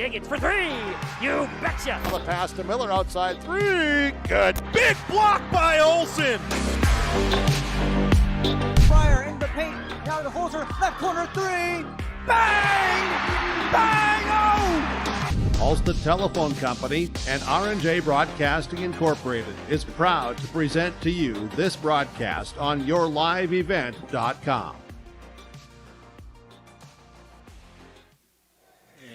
Higgins for three. You betcha. The pass to Miller outside three. Good. Big block by Olsen. Fryer in the paint. Now to Holzer. Left corner three. Bang! Bang! Oh! Ulster Telephone Company and R&J Broadcasting Incorporated is proud to present to you this broadcast on yourliveevent.com.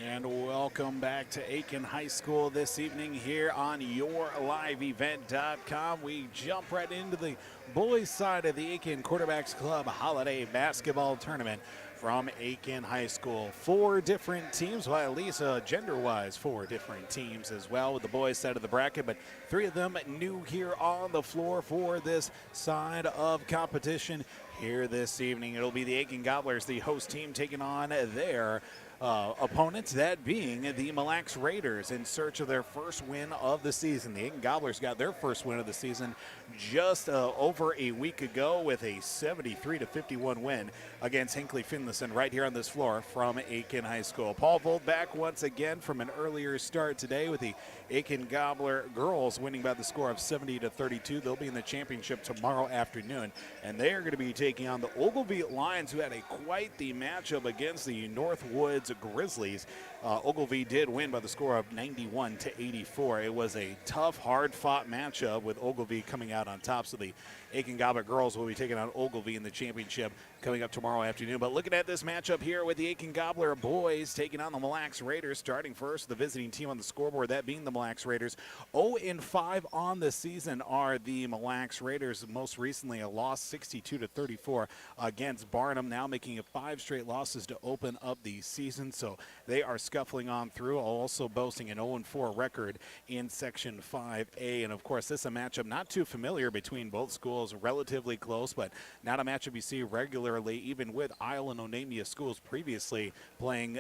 And welcome back to Aitkin High School this evening here on yourliveevent.com. We jump right into the boys' side of the Aitkin Quarterbacks Club Holiday Basketball Tournament from Aitkin High School. 4 different teams, well, at least gender-wise, 4 different teams as well with the boys' side of the bracket, but 3 of them new here on the floor for this side of competition here this evening. It'll be the Aitkin Gobblers, the host team, taking on their opponents, that being the Mille Raiders, in search of their first win of the season. The Aitkin Gobblers got their first win of the season just over a week ago with a 73-51 win against Hinckley Finlayson right here on this floor from Aitkin High School. Paul Vold back once again from an earlier start today with the Aitkin Gobbler girls winning by the score of 70-32. They'll be in the championship tomorrow afternoon, and they are going to be taking on the Ogilvie Lions, who had quite the matchup against the Northwoods Grizzlies. Ogilvie did win by the score of 91-84. It was a tough, hard-fought matchup with Ogilvie coming out on top. So the Aitkin Gobbler girls will be taking on Ogilvie in the championship coming up tomorrow afternoon. But looking at this matchup here with the Aitkin Gobbler boys taking on the Mille Raiders, starting first, the visiting team on the scoreboard, that being the Mille Raiders. 0-5 on the season are the Mille Raiders. Most recently a loss 62-34 against Barnum, now making it 5 straight losses to open up the season. So they are scuffling on through, also boasting an 0-4 record in Section 5A. And of course, this is a matchup not too familiar between both schools, relatively close, but not a matchup you see regularly, even with Isle and Onamia schools previously playing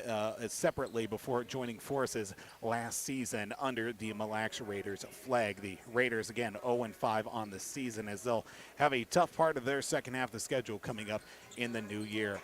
separately before joining forces last season under the Mille Raiders flag. The Raiders, again, 0-5 on the season, as they'll have a tough part of their second half of the schedule coming up in the new year.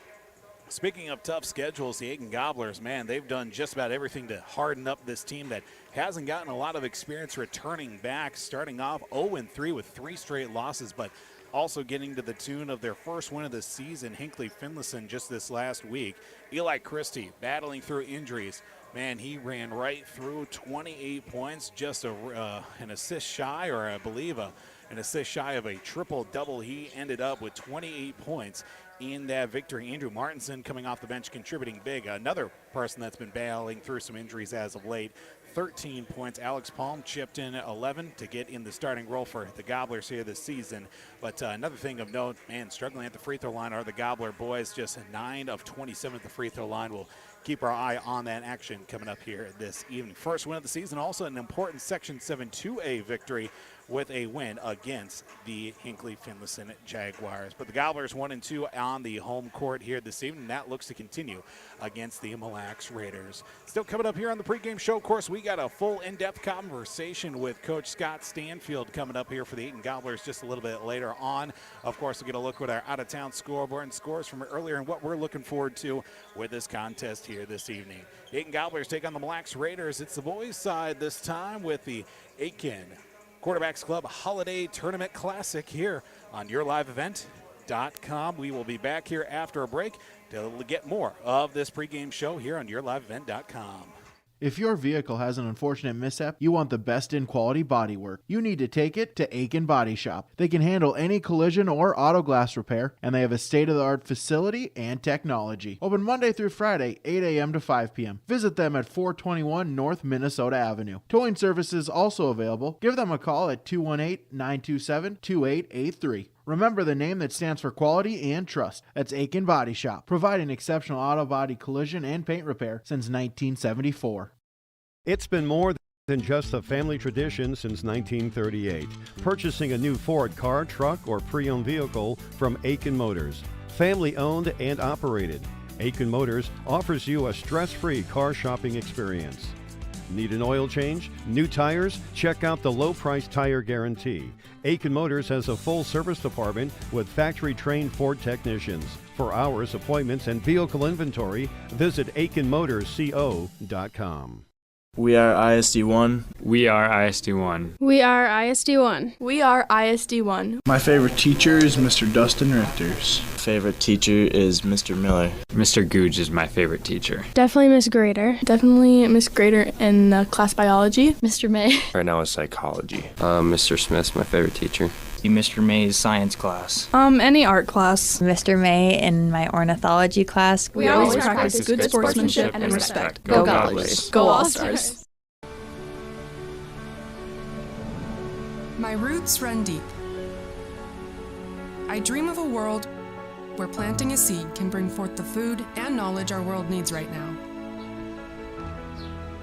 Speaking of tough schedules, the Aitkin Gobblers, man, they've done just about everything to harden up this team that hasn't gotten a lot of experience returning back, starting off 0-3 with 3 straight losses, but also getting to the tune of their first win of the season, Hinckley Finlayson, just this last week. Eli Christie battling through injuries. Man, he ran right through 28 points, just an assist shy, or I believe an assist shy of a triple-double. He ended up with 28 points in that victory. Andrew Martinson coming off the bench contributing big. Another person that's been battling through some injuries as of late. 13 points. Alex Palm chipped in 11 to get in the starting role for the Gobblers here this season. But another thing of note, man, struggling at the free throw line are the Gobbler boys. Just 9 of 27 at the free throw line. We'll keep our eye on that action coming up here this evening. First win of the season, also an important Section 7 2A victory with a win against the Hinckley Finlayson Jaguars. But the Gobblers 1-2 on the home court here this evening. That looks to continue against the Mille Raiders. Still coming up here on the pregame show, of course, we got a full in-depth conversation with Coach Scott Stanfield coming up here for the Aitkin Gobblers just a little bit later on. Of course, we'll get a look at our out-of-town scoreboard and scores from earlier and what we're looking forward to with this contest here this evening. The Aitkin Gobblers take on the Mille Raiders. It's the boys' side this time with the Aitkin Quarterbacks Club Holiday Tournament Classic here on yourliveevent.com. We will be back here after a break to get more of this pregame show here on yourliveevent.com. If your vehicle has an unfortunate mishap, you want the best in quality bodywork. You need to take it to Aitkin Body Shop. They can handle any collision or auto glass repair, and they have a state-of-the-art facility and technology. Open Monday through Friday, 8 a.m. to 5 p.m. Visit them at 421 North Minnesota Avenue. Towing services also available. Give them a call at 218-927-2883. Remember the name that stands for quality and trust. That's Aitkin Body Shop, providing exceptional auto body collision and paint repair since 1974. It's been more than just a family tradition since 1938. Purchasing a new Ford car, truck, or pre-owned vehicle from Aitkin Motors. Family owned and operated. Aitkin Motors offers you a stress-free car shopping experience. Need an oil change? New tires? Check out the low-price tire guarantee. Aitkin Motors has a full service department with factory-trained Ford technicians. For hours, appointments, and vehicle inventory, visit AitkinMotorsCO.com. We are ISD1. We are ISD1. We are ISD1. We are ISD1. My favorite teacher is Mr. Dustin Richters. Favorite teacher is Mr. Miller. Mr. Googe is my favorite teacher. Definitely Miss Grader. Definitely Miss Grader in class biology. Mr. May. Right now is psychology. Mr. Smith's my favorite teacher. Mr. May's science class. Any art class. Mr. May in my ornithology class. We always practice good sportsmanship and respect. Go Gobblers. Go All-Stars. My roots run deep. I dream of a world where planting a seed can bring forth the food and knowledge our world needs right now.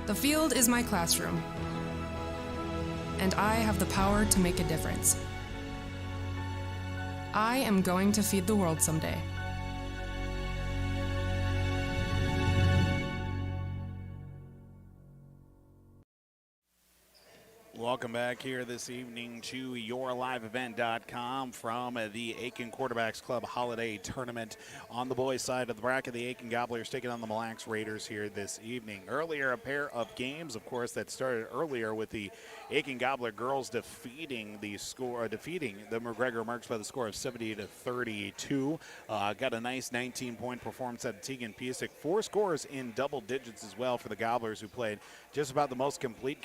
The field is my classroom, and I have the power to make a difference. I am going to feed the world someday. Welcome back here this evening to YourLiveEvent.com from the Aitkin Quarterbacks Club Holiday Tournament. On the boys' side of the bracket, the Aitkin Gobblers taking on the Mille Raiders here this evening. Earlier, a pair of games, of course, that started earlier with the Aitkin Gobbler girls defeating the McGregor Mercs by the score of 70-32. Got a nice 19-point performance at Tegan Piesic. 4 scores in double digits as well for the Gobblers, who played just about the most complete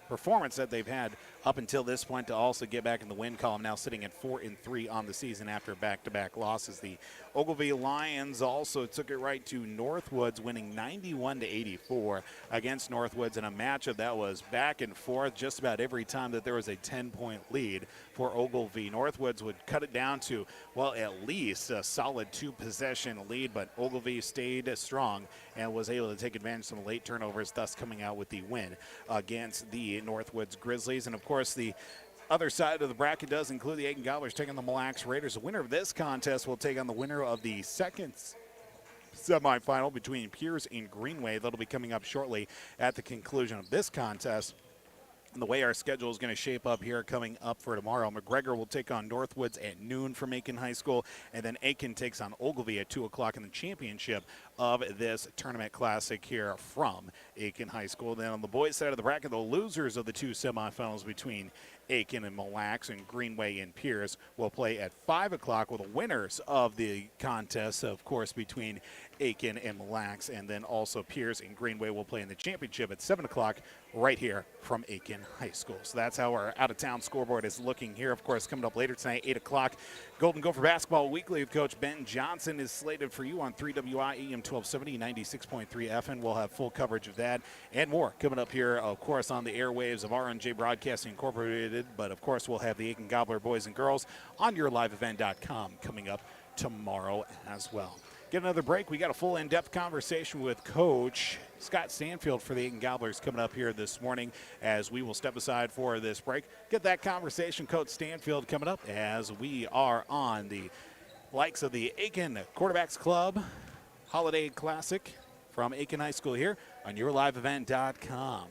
performance that they've had up until this point, to also get back in the win column, now sitting at 4-3 on the season after back-to-back losses. The Ogilvie Lions also took it right to Northwoods, winning 91-84 against Northwoods in a matchup that was back and forth just about every time that there was a 10-point lead for Ogilvie. Northwoods would cut it down to, well, at least a solid 2-possession lead, but Ogilvie stayed strong and was able to take advantage of some late turnovers, thus coming out with the win against the Northwoods Grizzlies. And of course, the other side of the bracket does include the Aitkin Gobblers taking on the Mille Raiders. The winner of this contest will take on the winner of the second semifinal between Piers and Greenway. That'll be coming up shortly at the conclusion of this contest. And the way our schedule is going to shape up here coming up for tomorrow, McGregor will take on Northwoods at noon from Aitkin High School, and then Aitkin takes on Ogilvie at 2 o'clock in the championship of this tournament classic here from Aitkin High School. Then on the boys' side of the bracket, the losers of the 2 semifinals between Aitkin and Mille and Greenway and Piers will play at 5 o'clock, with the winners of the contest, of course, between Aitkin and Mille, and then also Piers and Greenway will play in the championship at 7 o'clock right here from Aitkin High School. So that's how our out-of-town scoreboard is looking here. Of course, coming up later tonight, 8 o'clock, Golden Gopher Basketball Weekly with Coach Ben Johnson is slated for you on 3WI AM 1270, 96.3 FM. We'll have full coverage of that and more coming up here, of course, on the airwaves of RNJ Broadcasting Incorporated. But, of course, we'll have the Aitkin Gobbler boys and girls on YourLiveEvent.com coming up tomorrow as well. Get another break. We got a full in-depth conversation with Coach Scott Stanfield for the Aitkin Gobblers coming up here this morning, as we will step aside for this break. Get that conversation, Coach Stanfield, coming up as we are on the likes of the Aitkin Quarterbacks Club Holiday Classic from Aitkin High School here on YourLiveEvent.com.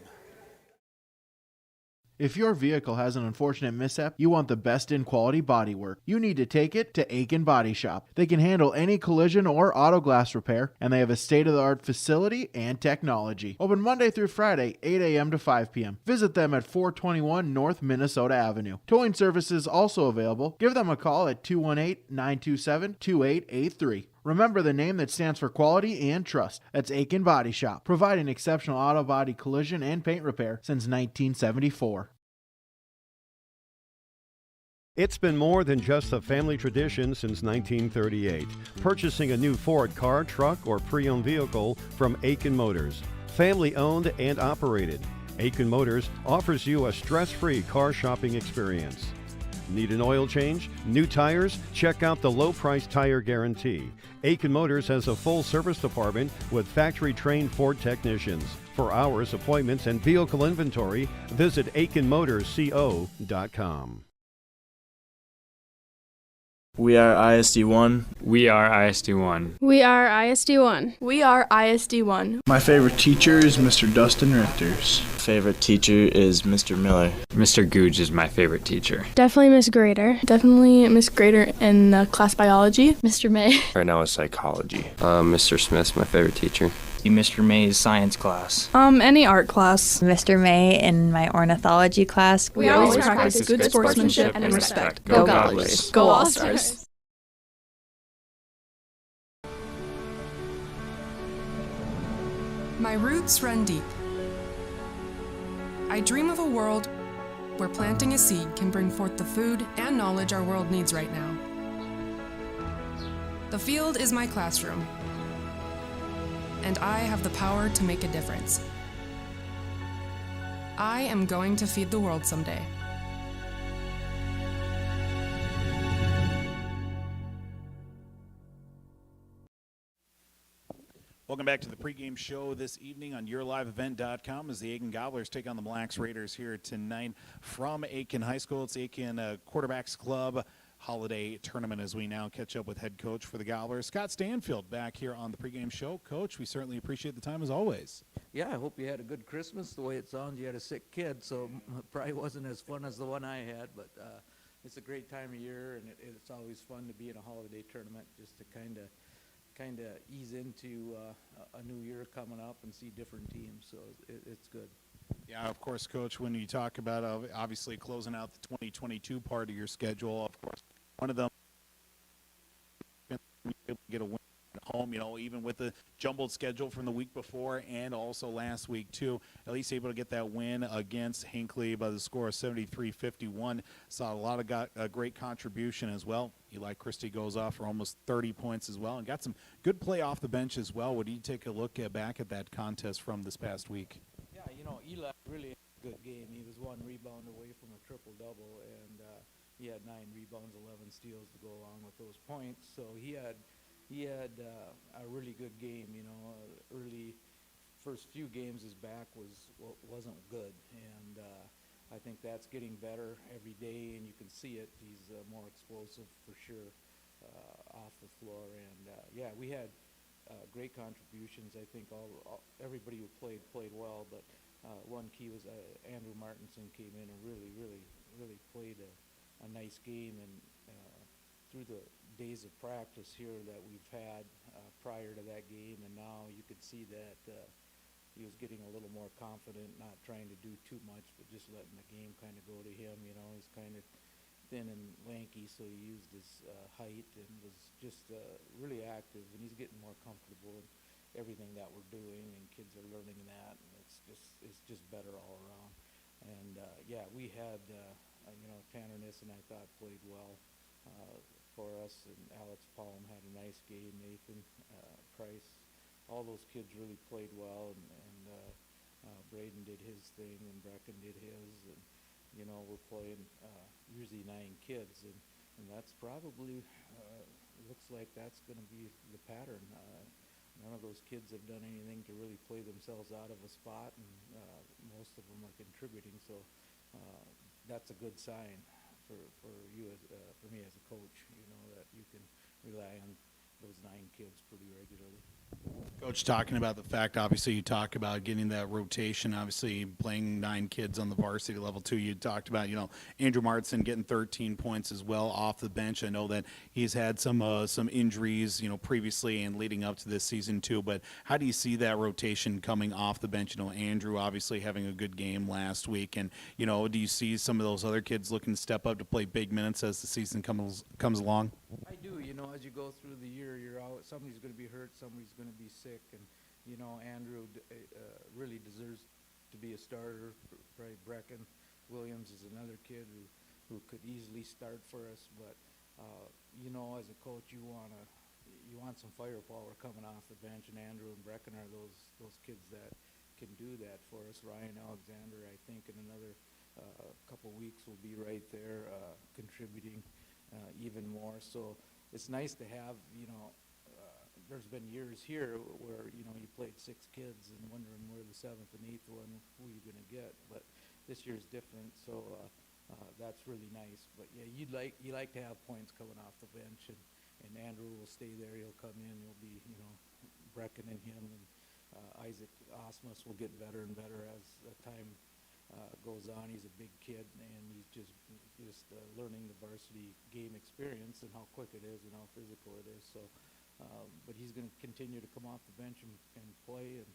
If your vehicle has an unfortunate mishap, you want the best in quality bodywork. You need to take it to Aitkin Body Shop. They can handle any collision or auto glass repair, and they have a state-of-the-art facility and technology. Open Monday through Friday, 8 a.m. to 5 p.m. Visit them at 421 North Minnesota Avenue. Towing services also available. Give them a call at 218-927-2883. Remember the name that stands for quality and trust. That's Aitkin Body Shop, providing exceptional auto body collision and paint repair since 1974. It's been more than just a family tradition since 1938. Purchasing a new Ford car, truck, or pre-owned vehicle from Aitkin Motors. Family owned and operated. Aitkin Motors offers you a stress-free car shopping experience. Need an oil change? New tires? Check out the low-price tire guarantee. Aitkin Motors has a full service department with factory-trained Ford technicians. For hours, appointments, and vehicle inventory, visit AitkinMotorsCO.com. We are ISD1. We are ISD1. We are ISD1. We are ISD1. My favorite teacher is Mr. Dustin Richters. Favorite teacher is Mr. Miller. Mr. Googe is my favorite teacher. Definitely Miss Grader. Definitely Miss Grader in class biology. Mr. May. Right now is psychology. Mr. Smith's my favorite teacher. Mr. May's science class. Any art class. Mr. May in my ornithology class. We always practice good sportsmanship and respect. Go Gobblers. Go All-Stars. My roots run deep. I dream of a world where planting a seed can bring forth the food and knowledge our world needs right now. The field is my classroom, and I have the power to make a difference. I am going to feed the world someday. Welcome back to the pregame show this evening on YourLiveEvent.com as the Aitkin Gobblers take on the Blacks Raiders here tonight from Aitkin High School. It's Aitkin Quarterbacks Club Holiday Tournament as we now catch up with head coach for the Gobblers, Scott Stanfield, back here on the pregame show. Coach, we certainly appreciate the time as always. Yeah, I hope you had a good Christmas. The way it sounds, you had a sick kid, so it probably wasn't as fun as the one I had, but it's a great time of year, and it's always fun to be in a holiday tournament just to kind of ease into a new year coming up and see different teams, so it's good. Yeah, of course, Coach, when you talk about obviously closing out the 2022 part of your schedule, of course, one of them get a win at home, even with the jumbled schedule from the week before and also last week too, at least able to get that win against Hinckley by the score of 73-51. Saw a lot of great contribution as well. Eli Christie goes off for almost 30 points as well and got some good play off the bench as well. Would you take a look back at that contest from this past week? Yeah, Eli really had a good game. He was one rebound away from a triple-double, and he had 9 rebounds, 11 steals to go along with those points. So he had a really good game. Early first few games his back wasn't good, and I think that's getting better every day, and you can see it. He's more explosive for sure off the floor, and yeah, we had great contributions. I think everybody who played well, but one key was Andrew Martinson came in and really played a nice game, and through the days of practice here that we've had prior to that game, and now you could see that he was getting a little more confident, not trying to do too much, but just letting the game kind of go to him. He's kind of thin and lanky, so he used his height and was just really active, and he's getting more comfortable in everything that we're doing, and kids are learning that, and it's just better all around. And yeah, we had Tanner Nissen, I thought, played well for us, and Alex Palm had a nice game. Nathan Price, all those kids really played well, and Braden did his thing, and Brecken did his, and we're playing usually 9 kids, and that's probably looks like that's going to be the pattern. None of those kids have done anything to really play themselves out of a spot, and most of them are contributing, so that's a good sign for you for me as a coach, that you can rely on those 9 kids pretty regularly. Coach, talking about the fact, obviously you talk about getting that rotation, obviously playing 9 kids on the varsity level too. You talked about, Andrew Martson getting 13 points as well off the bench. I know that he's had some injuries, previously and leading up to this season too, but how do you see that rotation coming off the bench? Andrew obviously having a good game last week, and, do you see some of those other kids looking to step up to play big minutes as the season comes along? I do. As you go through the year, somebody's going to be hurt, somebody's going to be sick, and Andrew really deserves to be a starter. Probably Brecken Williams is another kid who could easily start for us, but as a coach, you want some firepower coming off the bench, and Andrew and Brecken are those kids that can do that for us. Ryan Alexander, I think, in another couple weeks will be right there contributing even more. So it's nice to have, there's been years here where, you played 6 kids and wondering where the 7th and 8th one, who you're going to get. But this year's different, so that's really nice. But yeah, you like to have points coming off the bench, and Andrew will stay there. He'll come in. He'll be, Brecken and him, and Isaac Osmus will get better and better as time goes on. He's a big kid, and he's just learning the varsity game experience and how quick it is and how physical it is. So but he's going to continue to come off the bench and play, and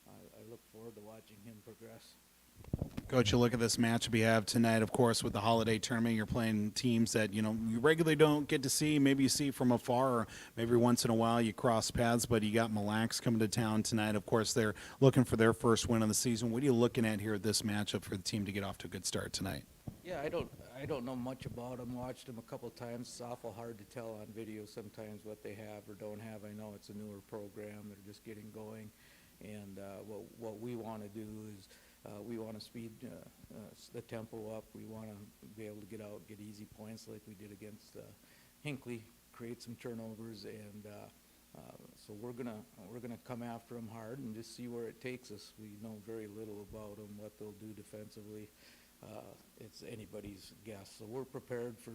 I look forward to watching him progress. Coach, you look at this matchup you have tonight, of course, with the holiday tournament. You're playing teams that, you regularly don't get to see. Maybe you see from afar, or maybe once in a while you cross paths, but you got Mille coming to town tonight. Of course, they're looking for their first win of the season. What are you looking at here at this matchup for the team to get off to a good start tonight? Yeah, I don't know much about them. Watched them a couple times. It's awful hard to tell on video sometimes what they have or don't have. I know it's a newer program. They're just getting going. And what we want to do is we want to speed the tempo up. We want to be able to get out, get easy points like we did against Hinckley, create some turnovers, and so we're gonna come after them hard and just see where it takes us. We know very little about them, what they'll do defensively. It's anybody's guess. So we're prepared for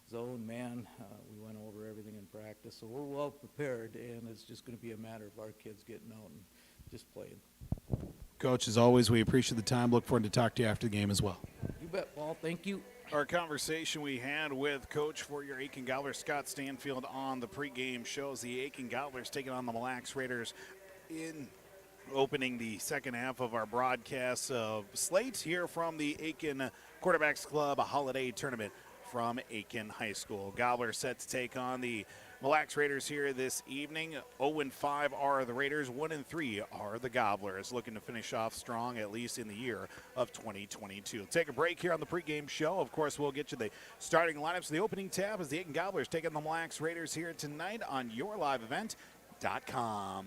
zone, man. We went over everything in practice, so we're well prepared, and it's just going to be a matter of our kids getting out and just playing. Coach, as always, we appreciate the time. Look forward to talk to you after the game as well. You bet, Paul. Thank you. Our conversation we had with Coach for your Aitkin Gobblers, Scott Stanfield, on the pregame shows the Aitkin Gobblers taking on the Mille Raiders in opening the second half of our broadcast slate here from the Aitkin Quarterbacks Club Holiday Tournament from Aitkin High School. Gobblers set to take on the Mille Raiders here this evening. 0-5 are the Raiders, 1-3 are the Gobblers, looking to finish off strong, at least in the year of 2022. Take a break here on the pregame show. Of course, we'll get you the starting lineups. The opening tab is the Aitkin Gobblers taking the Mille Raiders here tonight on yourliveevent.com.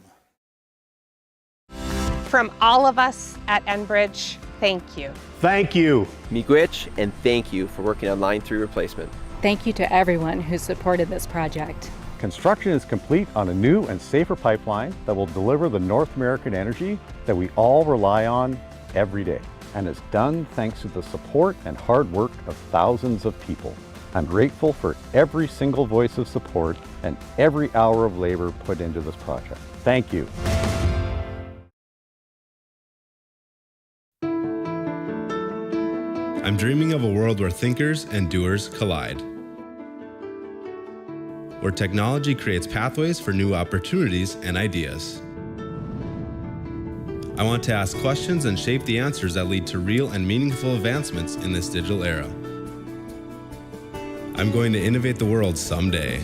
From all of us at Enbridge, thank you. Thank you. Miigwech, and thank you for working on Line 3 replacement. Thank you to everyone who supported this project. Construction is complete on a new and safer pipeline that will deliver the North American energy that we all rely on every day. And it's done thanks to the support and hard work of thousands of people. I'm grateful for every single voice of support and every hour of labor put into this project. Thank you. I'm dreaming of a world where thinkers and doers collide, where technology creates pathways for new opportunities and ideas. I want to ask questions and shape the answers that lead to real and meaningful advancements in this digital era. I'm going to innovate the world someday.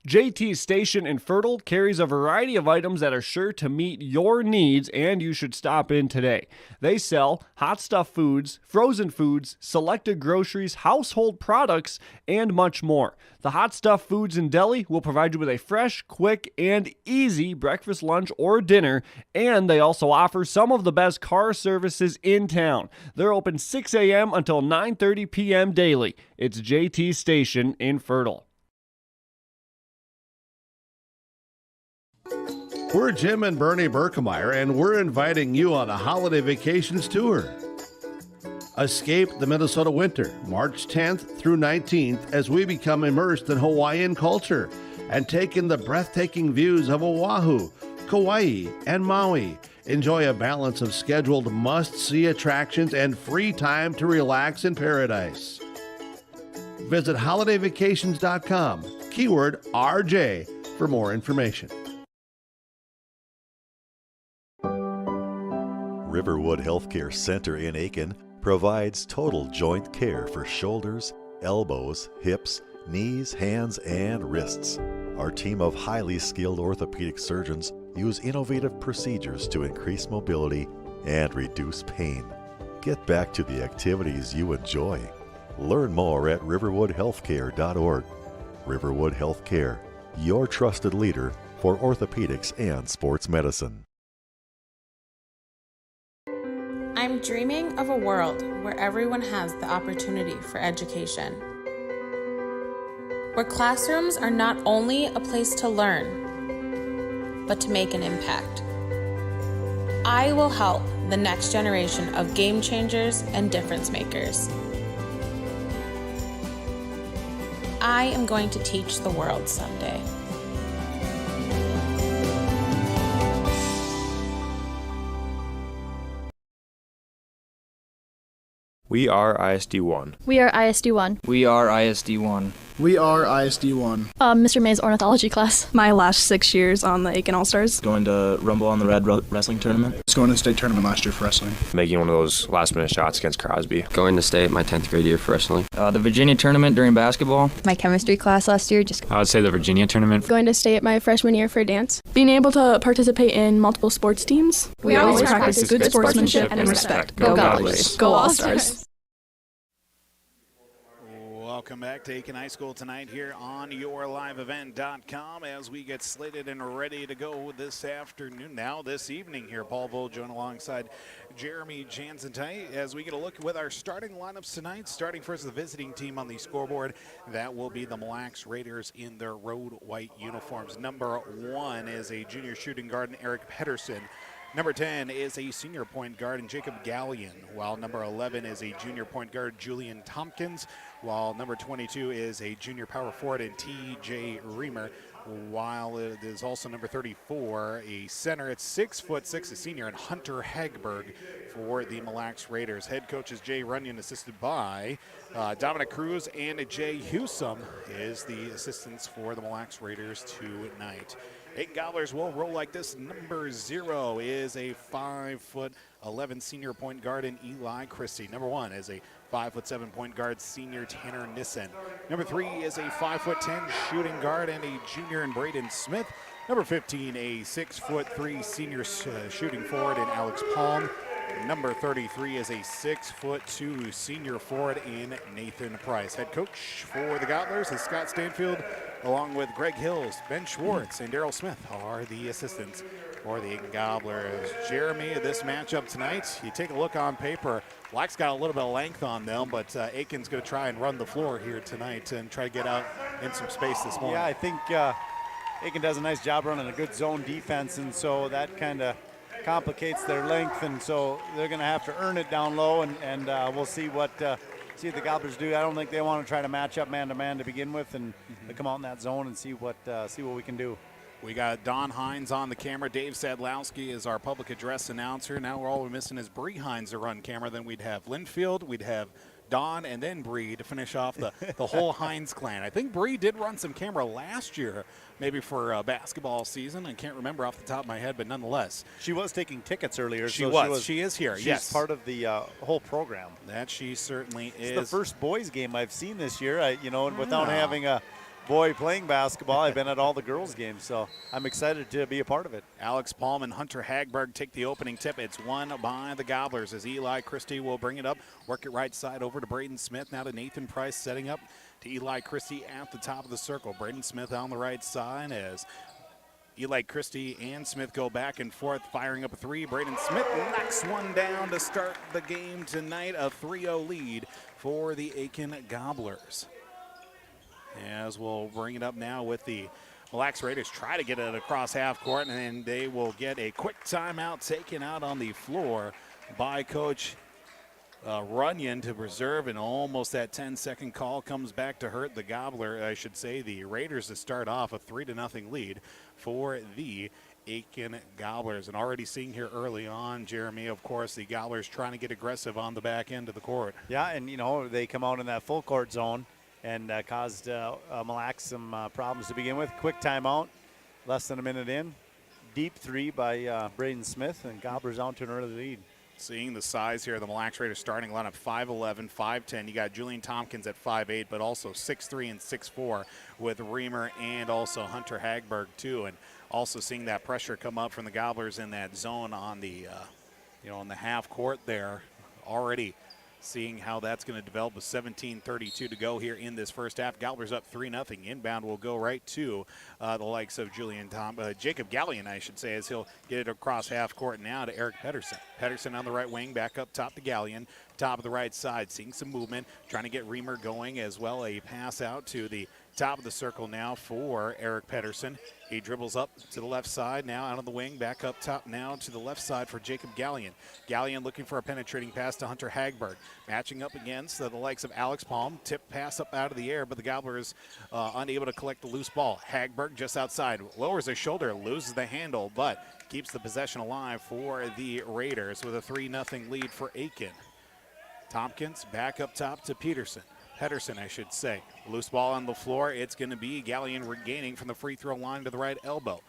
JT Station in Fertile carries a variety of items that are sure to meet your needs, and you should stop in today. They sell hot stuff foods, frozen foods, selected groceries, household products, and much more. The Hot Stuff Foods and Deli will provide you with a fresh, quick, and easy breakfast, lunch, or dinner, and they also offer some of the best car services in town. They're open 6 a.m. until 9:30 p.m. daily. It's JT Station in Fertile. We're Jim and Bernie Berkemeyer, and we're inviting you on a holiday vacations tour. Escape the Minnesota winter, March 10th through 19th, as we become immersed in Hawaiian culture and take in the breathtaking views of Oahu, Kauai, and Maui. Enjoy a balance of scheduled must-see attractions and free time to relax in paradise. Visit holidayvacations.com, keyword RJ, for more information. Riverwood Healthcare Center in Aitkin provides total joint care for shoulders, elbows, hips, knees, hands, and wrists. Our team of highly skilled orthopedic surgeons use innovative procedures to increase mobility and reduce pain. Get back to the activities you enjoy. Learn more at riverwoodhealthcare.org. Riverwood Healthcare, your trusted leader for orthopedics and sports medicine. I'm dreaming of a world where everyone has the opportunity for education. Where classrooms are not only a place to learn, but to make an impact. I will help the next generation of game changers and difference makers. I am going to teach the world someday. We are ISD1. We are ISD1. We are ISD1. We are ISD1. Mr. May's ornithology class. My last 6 years on the Aitkin All-Stars. Going to Rumble on the Red wrestling tournament. Just going to the state tournament last year for wrestling. Making one of those last-minute shots against Crosby. Going to state my 10th grade year for wrestling. The Virginia tournament during basketball. My chemistry class last year. I would say the Virginia tournament. Going to stay at my freshman year for dance. Being able to participate in multiple sports teams. We always practice good sportsmanship and respect. Go Gobblers. Go All-Stars. Welcome back to Aitkin High School tonight here on YourLiveEvent.com as we get slated and ready to go this afternoon. Now this evening here, Paul Voljoin alongside Jeremy Jansen tonight as we get a look with our starting lineups tonight. Starting first, the visiting team on the scoreboard. That will be the Mille Raiders in their road white uniforms. Number 1 is a junior shooting guard, Eric Pedersen. Number 10 is a senior point guard, Jacob Gallion, while number 11 is a junior point guard, Julian Tompkins, while number 22 is a junior power forward, and T.J. Reamer, while it is also number 34, a center at 6'6", a senior, and Hunter Hagberg for the Mille Raiders. Head coach is Jay Runyon, assisted by Dominic Cruz, and Jay Hewsome is the assistants for the Mille Raiders tonight. Aitkin Gobblers will roll like this. Number 0 is a 5'11" senior point guard in Eli Christie. Number 1 is a 5'7" point guard senior Tanner Nissen. Number 3 is a 5'10" shooting guard and a junior in Braden Smith. Number 15, a 6'3" senior shooting forward in Alex Palm. Number 33 is a 6'2" senior forward in Nathan Price. Head coach for the Gobblers is Scott Stanfield, along with Greg Hills, Ben Schwartz, and Daryl Smith are the assistants for the Aitkin Gobblers. Jeremy, this matchup tonight, you take a look on paper, Black's got a little bit of length on them, but Aitkin's going to try and run the floor here tonight and try to get out in some space this morning. Yeah, I think Aitkin does a nice job running a good zone defense, and so that kind of complicates their length, and so they're going to have to earn it down low, and we'll see what the Gobblers do. I don't think they want to try to match up man-to-man to begin with, and they come out in that zone and see what we can do. We got Don Hines on the camera. Dave Sadlowski is our public address announcer. Now all we're missing is Bree Hines to run camera. Then we'd have Linfield, we'd have Don, and then Bree to finish off the whole Hines clan. I think Bree did run some camera last year, maybe for basketball season. I can't remember off the top of my head, but nonetheless. She was taking tickets earlier. She is here, she's yes. Part of the whole program. That she certainly is. It's the first boys game I've seen this year. Without having a boy playing basketball, I've been at all the girls' games, so I'm excited to be a part of it. Alex Palm and Hunter Hagberg take the opening tip. It's won by the Gobblers as Eli Christie will bring it up, work it right side over to Braden Smith, now to Nathan Price, setting up to Eli Christie at the top of the circle. Braden Smith on the right side as Eli Christie and Smith go back and forth, firing up a three. Braden Smith knocks one down to start the game tonight, a 3-0 lead for the Aitkin Gobblers. As we'll bring it up now with the Mille Raiders, try to get it across half court, and then they will get a quick timeout taken out on the floor by Coach Runyon to preserve, and almost that 10-second call comes back to hurt the the Raiders, to start off a 3-0 lead for the Aitkin Gobblers. And already seeing here early on, Jeremy, of course, the Gobblers trying to get aggressive on the back end of the court. Yeah, and they come out in that full court zone and caused Mille some problems to begin with. Quick timeout, less than a minute in. Deep three by Braden Smith, and Gobblers out to an early lead. Seeing the size here, the Mille Raiders starting lineup, 5'11", 5'10". You got Julian Tompkins at 5'8", but also 6'3" and 6'4" with Reamer and also Hunter Hagberg too. And also seeing that pressure come up from the Gobblers in that zone on the, on the half court there already. Seeing how that's going to develop with 17:32 to go here in this first half. Gobblers up 3-0. Inbound will go right to the likes of Jacob Gallion, I should say, as he'll get it across half court now to Eric Pedersen. Pedersen on the right wing, back up top to Gallion. Top of the right side, seeing some movement, trying to get Reamer going as well. A pass out to the top of the circle now for Eric Pedersen. He dribbles up to the left side, now out of the wing, back up top now to the left side for Jacob Gallion. Gallion looking for a penetrating pass to Hunter Hagberg. Matching up against the likes of Alex Palm. Tip pass up out of the air, but the Gobblers unable to collect the loose ball. Hagberg just outside, lowers his shoulder, loses the handle, but keeps the possession alive for the Raiders with a 3-0 lead for Aitkin. Tompkins back up top to Pedersen, I should say. Loose ball on the floor. It's going to be Gallion regaining from the free throw line to the right elbow.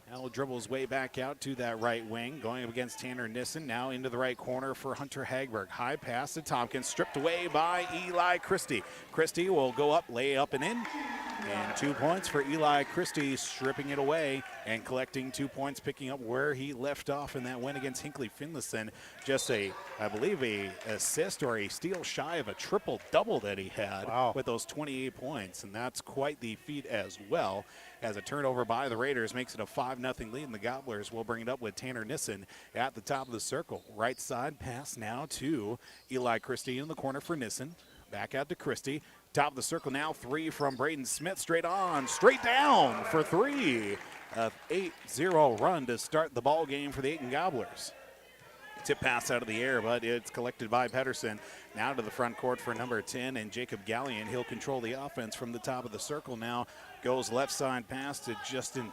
Now dribbles way back out to that right wing, going up against Tanner Nissen. Now into the right corner for Hunter Hagberg. High pass to Tompkins, stripped away by Eli Christie. Christie will go up, lay up and in. And 2 points for Eli Christie, stripping it away and collecting 2 points, picking up where he left off in that win against Hinckley Finlayson. Just I believe, a assist or a steal shy of a triple-double that he had with those 28 points. And that's quite the feat as well, as a turnover by the Raiders makes it a 5-0 lead, and the Gobblers will bring it up with Tanner Nissen at the top of the circle. Right side pass now to Eli Christie in the corner for Nissen. Back out to Christie. Top of the circle now, 3 from Braden Smith. Straight on, straight down for 3. A 8-0 run to start the ball game for the Aitkin Gobblers. Tip pass out of the air, but it's collected by Pedersen. Now to the front court for number 10 and Jacob Gallion. He'll control the offense from the top of the circle now. Goes left side pass to Julian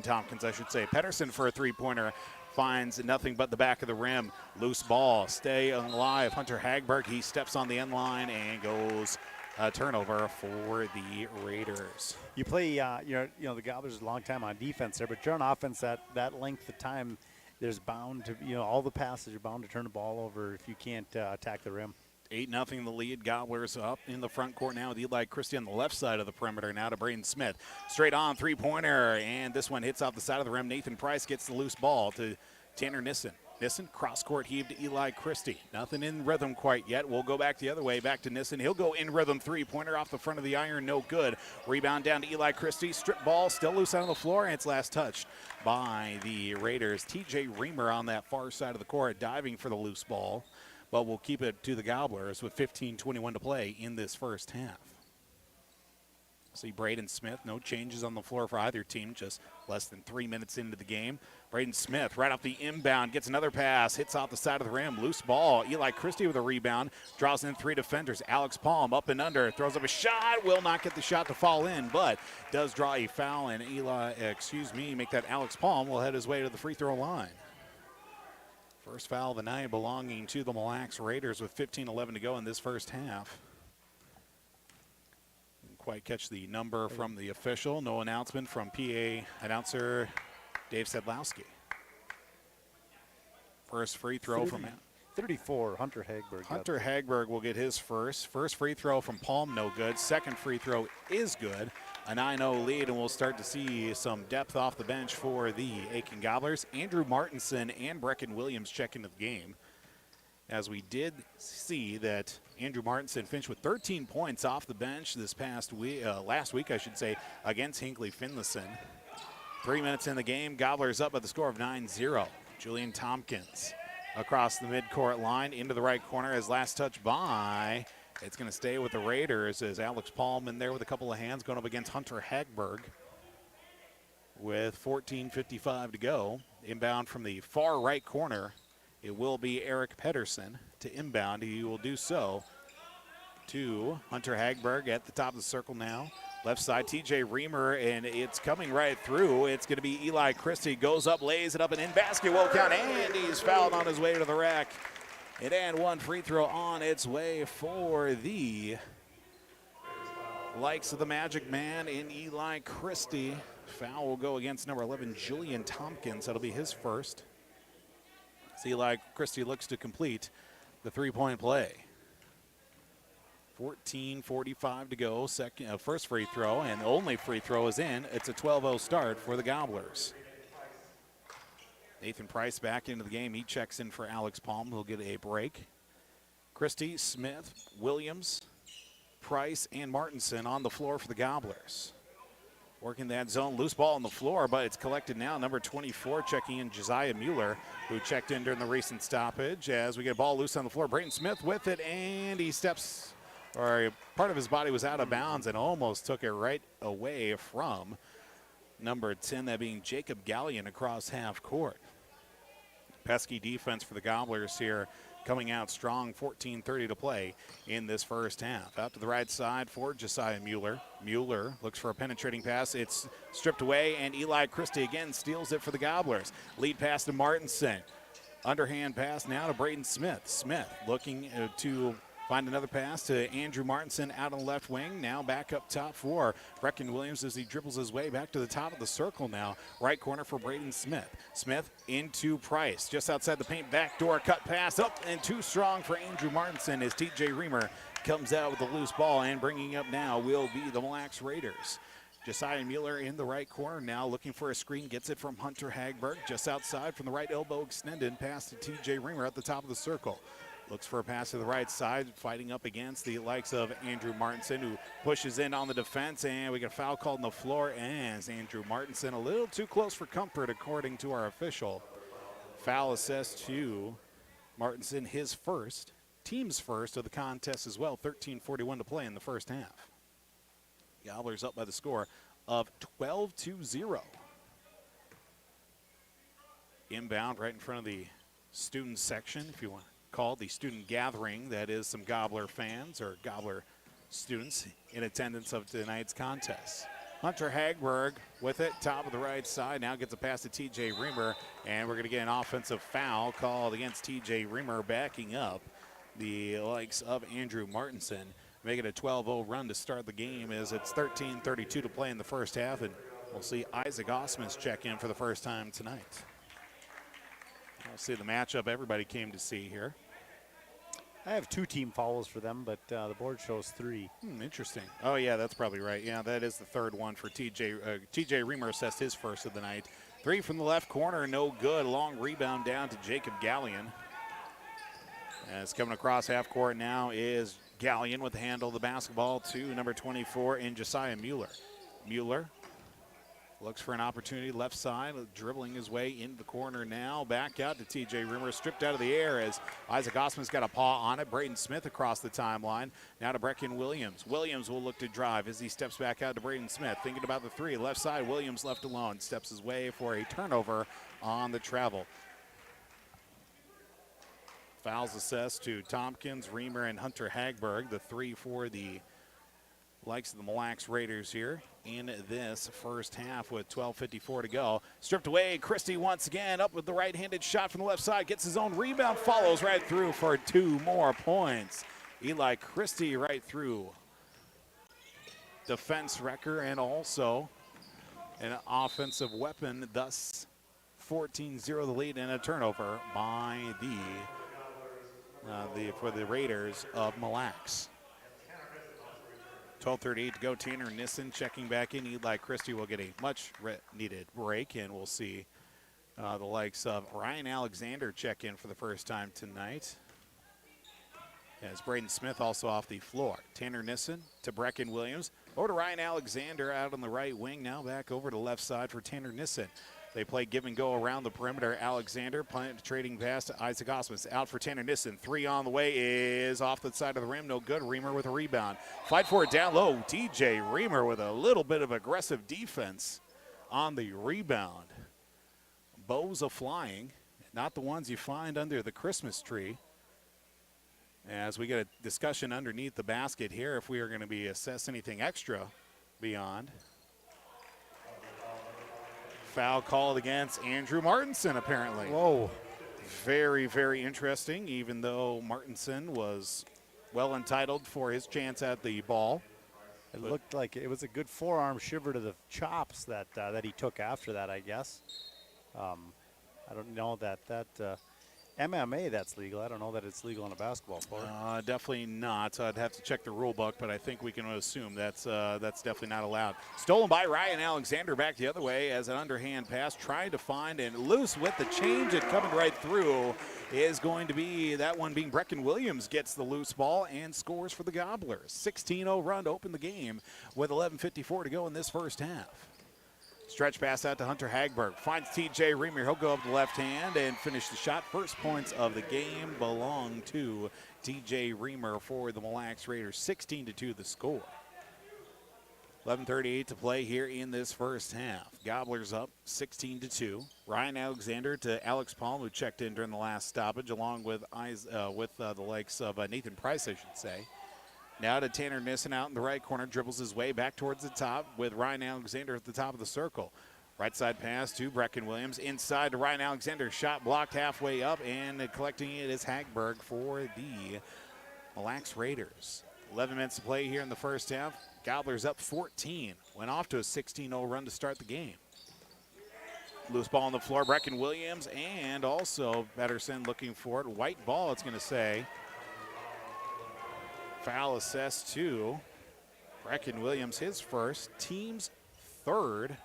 Tompkins, I should say. Pedersen for a three-pointer. Finds nothing but the back of the rim. Loose ball, stay alive. Hunter Hagberg, he steps on the end line and goes a turnover for the Raiders. You play, the Gobblers a long time on defense there, but you're on offense that length of time. There's bound to, all the passes are bound to turn the ball over if you can't attack the rim. 8-0 the lead. Gobblers up in the front court now with Eli Christie on the left side of the perimeter. Now to Braden Smith. Straight on three-pointer, and this one hits off the side of the rim. Nathan Price gets the loose ball to Tanner Nissen. Nissen, cross-court heave to Eli Christie. Nothing in rhythm quite yet. We'll go back the other way, back to Nissen. He'll go in rhythm, three-pointer off the front of the iron, no good. Rebound down to Eli Christie. Strip ball, still loose on the floor, and it's last touched by the Raiders. TJ Reamer on that far side of the court, diving for the loose ball. But we'll keep it to the Gobblers with 15:21 to play in this first half. See Braden Smith, no changes on the floor for either team, just less than 3 minutes into the game. Braden Smith right off the inbound, gets another pass, hits off the side of the rim, loose ball. Eli Christie with a rebound, draws in 3 defenders. Alex Palm up and under, throws up a shot, will not get the shot to fall in, but does draw a foul, and make that Alex Palm will head his way to the free throw line. First foul of the night belonging to the Mille Lacs Raiders with 15:11 to go in this first half. Didn't quite catch the number from the official. No announcement from PA announcer Dave Sedlowski. First free throw from 34, Hunter Hagberg. Hunter Hagberg will get his first. First free throw from Palm, no good. Second free throw is good. A 9-0 lead, and we'll start to see some depth off the bench for the Aitkin Gobblers. Andrew Martinson and Brecken Williams check into the game, as we did see that Andrew Martinson finished with 13 points off the bench this past week, last week, against Hinckley Finlayson. 3 minutes in the game, Gobblers up by the score of 9-0. Julian Tompkins across the midcourt line into the right corner as last touch by. It's going to stay with the Raiders as Alex Palm in there with a couple of hands going up against Hunter Hagberg with 14:55 to go. Inbound from the far right corner, it will be Eric Pedersen to inbound. He will do so to Hunter Hagberg at the top of the circle now. Left side, TJ Reamer, and it's coming right through. It's going to be Eli Christie. Goes up, lays it up, and in basket will count, and he's fouled on his way to the rack. And one free throw on its way for the likes of the Magic Man in Eli Christie. Foul will go against number 11, Julian Tompkins. That'll be his first. So Eli Christie looks to complete the three-point play. 14:45 to go. First free throw, and the only free throw is in. It's a 12-0 start for the Gobblers. Nathan Price back into the game. He checks in for Alex Palm. He'll get a break. Christie, Smith, Williams, Price, and Martinson on the floor for the Gobblers. Working that zone. Loose ball on the floor, but it's collected now. Number 24 checking in, Josiah Mueller, who checked in during the recent stoppage. As we get a ball loose on the floor, Braden Smith with it, and he steps, or part of his body was out of bounds and almost took it right away from number 10, that being Jacob Gallion across half court. Pesky defense for the Gobblers here, coming out strong. 14:30 to play in this first half. Out to the right side for Josiah Mueller. Mueller looks for a penetrating pass. It's stripped away, and Eli Christie again steals it for the Gobblers. Lead pass to Martinson. Underhand pass now to Braden Smith. Smith looking to find another pass to Andrew Martinson out on the left wing. Now back up top for Brecken Williams as he dribbles his way back to the top of the circle now. Right corner for Braden Smith. Smith into Price. Just outside the paint, backdoor cut pass up and too strong for Andrew Martinson as TJ Reamer comes out with a loose ball, and bringing up now will be the Mille Lacs Raiders. Josiah Mueller in the right corner now looking for a screen. Gets it from Hunter Hagberg just outside from the right elbow extended. Pass to TJ Reamer at the top of the circle. Looks for a pass to the right side, fighting up against the likes of Andrew Martinson, who pushes in on the defense, and we get a foul called on the floor as Andrew Martinson a little too close for comfort, according to our official. Foul assessed to Martinson, his first, team's first of the contest as well. 13:41 to play in the first half. Gobblers up by the score of 12-0. Inbound right in front of the student section, if you want. Called the student gathering. That is some Gobbler fans or Gobbler students in attendance of tonight's contest. Hunter Hagberg with it, top of the right side. Now gets a pass to TJ Reamer, and we're going to get an offensive foul called against TJ Reamer, backing up the likes of Andrew Martinson. Make it a 12-0 run to start the game as it's 13:32 to play in the first half, and we'll see Isaac Osmus check in for the first time tonight. We'll see the matchup everybody came to see here. I have 2 team fouls for them, but the board shows 3. Interesting. Oh, yeah, that's probably right. Yeah, that is the third one for TJ. TJ Reamer assessed his first of the night. 3 from the left corner, no good. Long rebound down to Jacob Gallion. As coming across half court now is Gallion with the handle of the basketball to number 24 in Josiah Mueller. Mueller looks for an opportunity left side, dribbling his way into the corner now. Back out to TJ Reamer, stripped out of the air as Isaac Osman's got a paw on it. Braden Smith across the timeline. Now to Brecken Williams. Williams will look to drive as he steps back out to Braden Smith. Thinking about the 3. Left side, Williams left alone. Steps his way for a turnover on the travel. Fouls assessed to Tompkins, Reamer, and Hunter Hagberg. The 3 for the likes of the Mille Lacs Raiders here in this first half with 12:54 to go. Stripped away, Christie once again up with the right-handed shot from the left side. Gets his own rebound, follows right through for 2 more points. Eli Christie right through. Defense wrecker and also an offensive weapon, thus 14-0 the lead and a turnover by for the Raiders of Mille Lacs. 12:38 to go. Tanner Nissen checking back in. Eli Christie will get a much-needed break, and we'll see the likes of Ryan Alexander check in for the first time tonight. As Braden Smith also off the floor. Tanner Nissen to Brecken Williams. Over to Ryan Alexander out on the right wing. Now back over to left side for Tanner Nissen. They play give and go around the perimeter. Alexander trading pass to Isaac Osmus. Out for Tanner Nissen. 3 on the way is off the side of the rim. No good. Reamer with a rebound. Fight for it down low. TJ Reamer with a little bit of aggressive defense on the rebound. Bows a flying. Not the ones you find under the Christmas tree. As we get a discussion underneath the basket here if we are going to be assess anything extra beyond. Foul called against Andrew Martinson, apparently. Whoa. Very, very interesting, even though Martinson was well entitled for his chance at the ball. It looked like it was a good forearm shiver to the chops that he took after that, I guess. I don't know that MMA, that's legal. I don't know that it's legal on a basketball court. Definitely not. I'd have to check the rule book, but I think we can assume that's definitely not allowed. Stolen by Ryan Alexander back the other way as an underhand pass, trying to find and loose with the change and coming right through is going to be that one being Brecken Williams gets the loose ball and scores for the Gobblers. 16-0 run to open the game with 11:54 to go in this first half. Stretch pass out to Hunter Hagberg. Finds TJ Reamer. He'll go up the left hand and finish the shot. First points of the game belong to TJ Reamer for the Mille Lacs Raiders. 16-2 the score. 11:38 to play here in this first half. Gobblers up 16-2. Ryan Alexander to Alex Palm, who checked in during the last stoppage, along with the likes of Nathan Price, I should say. Now to Tanner Nissen out in the right corner, dribbles his way back towards the top with Ryan Alexander at the top of the circle. Right side pass to Brecken Williams. Inside to Ryan Alexander. Shot blocked halfway up, and collecting it is Hagberg for the Mille Lacs Raiders. 11 minutes to play here in the first half. Gobblers up 14. Went off to a 16-0 run to start the game. Loose ball on the floor. Brecken Williams and also Pedersen looking for it. White ball, it's going to say. Foul assessed to Brecken Williams, his first, team's third.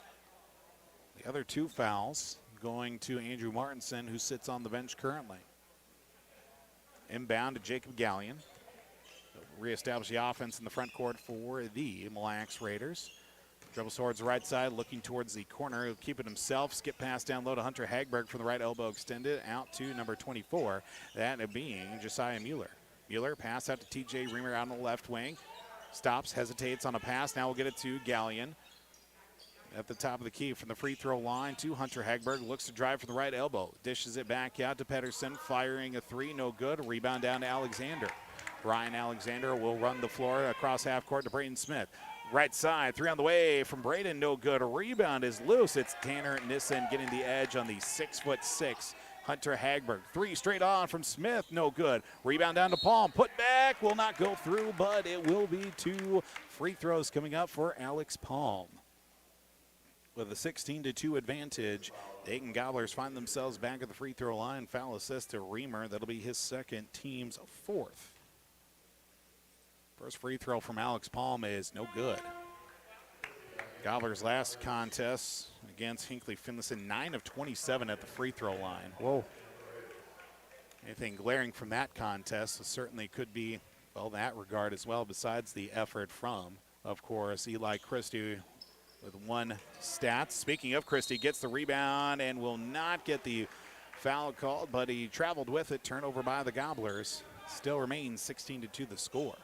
The other 2 fouls going to Andrew Martinson, who sits on the bench currently. Inbound to Jacob Gallion. Reestablish the offense in the front court for the Mille Lacs Raiders. Dribbles towards the right side, looking towards the corner. He'll keep it himself. Skip pass down low to Hunter Hagberg from the right elbow extended out to number 24. That being Josiah Mueller. Mueller pass out to TJ Reamer out on the left wing. Stops, hesitates on a pass. Now we'll get it to Gallion. At the top of the key from the free throw line to Hunter Hagberg. Looks to drive from the right elbow. Dishes it back out to Pedersen. Firing a 3, no good. Rebound down to Alexander. Ryan Alexander will run the floor across half court to Braden Smith. Right side, 3 on the way from Braden, no good. A rebound is loose. It's Tanner Nissen getting the edge on the 6'6" Hunter Hagberg. 3 straight on from Smith, no good. Rebound down to Palm. Put back, will not go through, but it will be 2 free throws coming up for Alex Palm. With a 16-2 advantage, the Aitkin Gobblers find themselves back at the free throw line. Foul assist to Reamer. That'll be his second, team's 4th. First free throw from Alex Palm is no good. Gobblers' last contest against Hinckley Finlayson, 9 of 27 at the free throw line. Whoa. Anything glaring from that contest certainly could be, well, that regard as well, besides the effort from, of course, Eli Christie with 1 stat. Speaking of Christie, gets the rebound and will not get the foul called, but he traveled with it. Turnover by the Gobblers. Still remains 16-2 the score.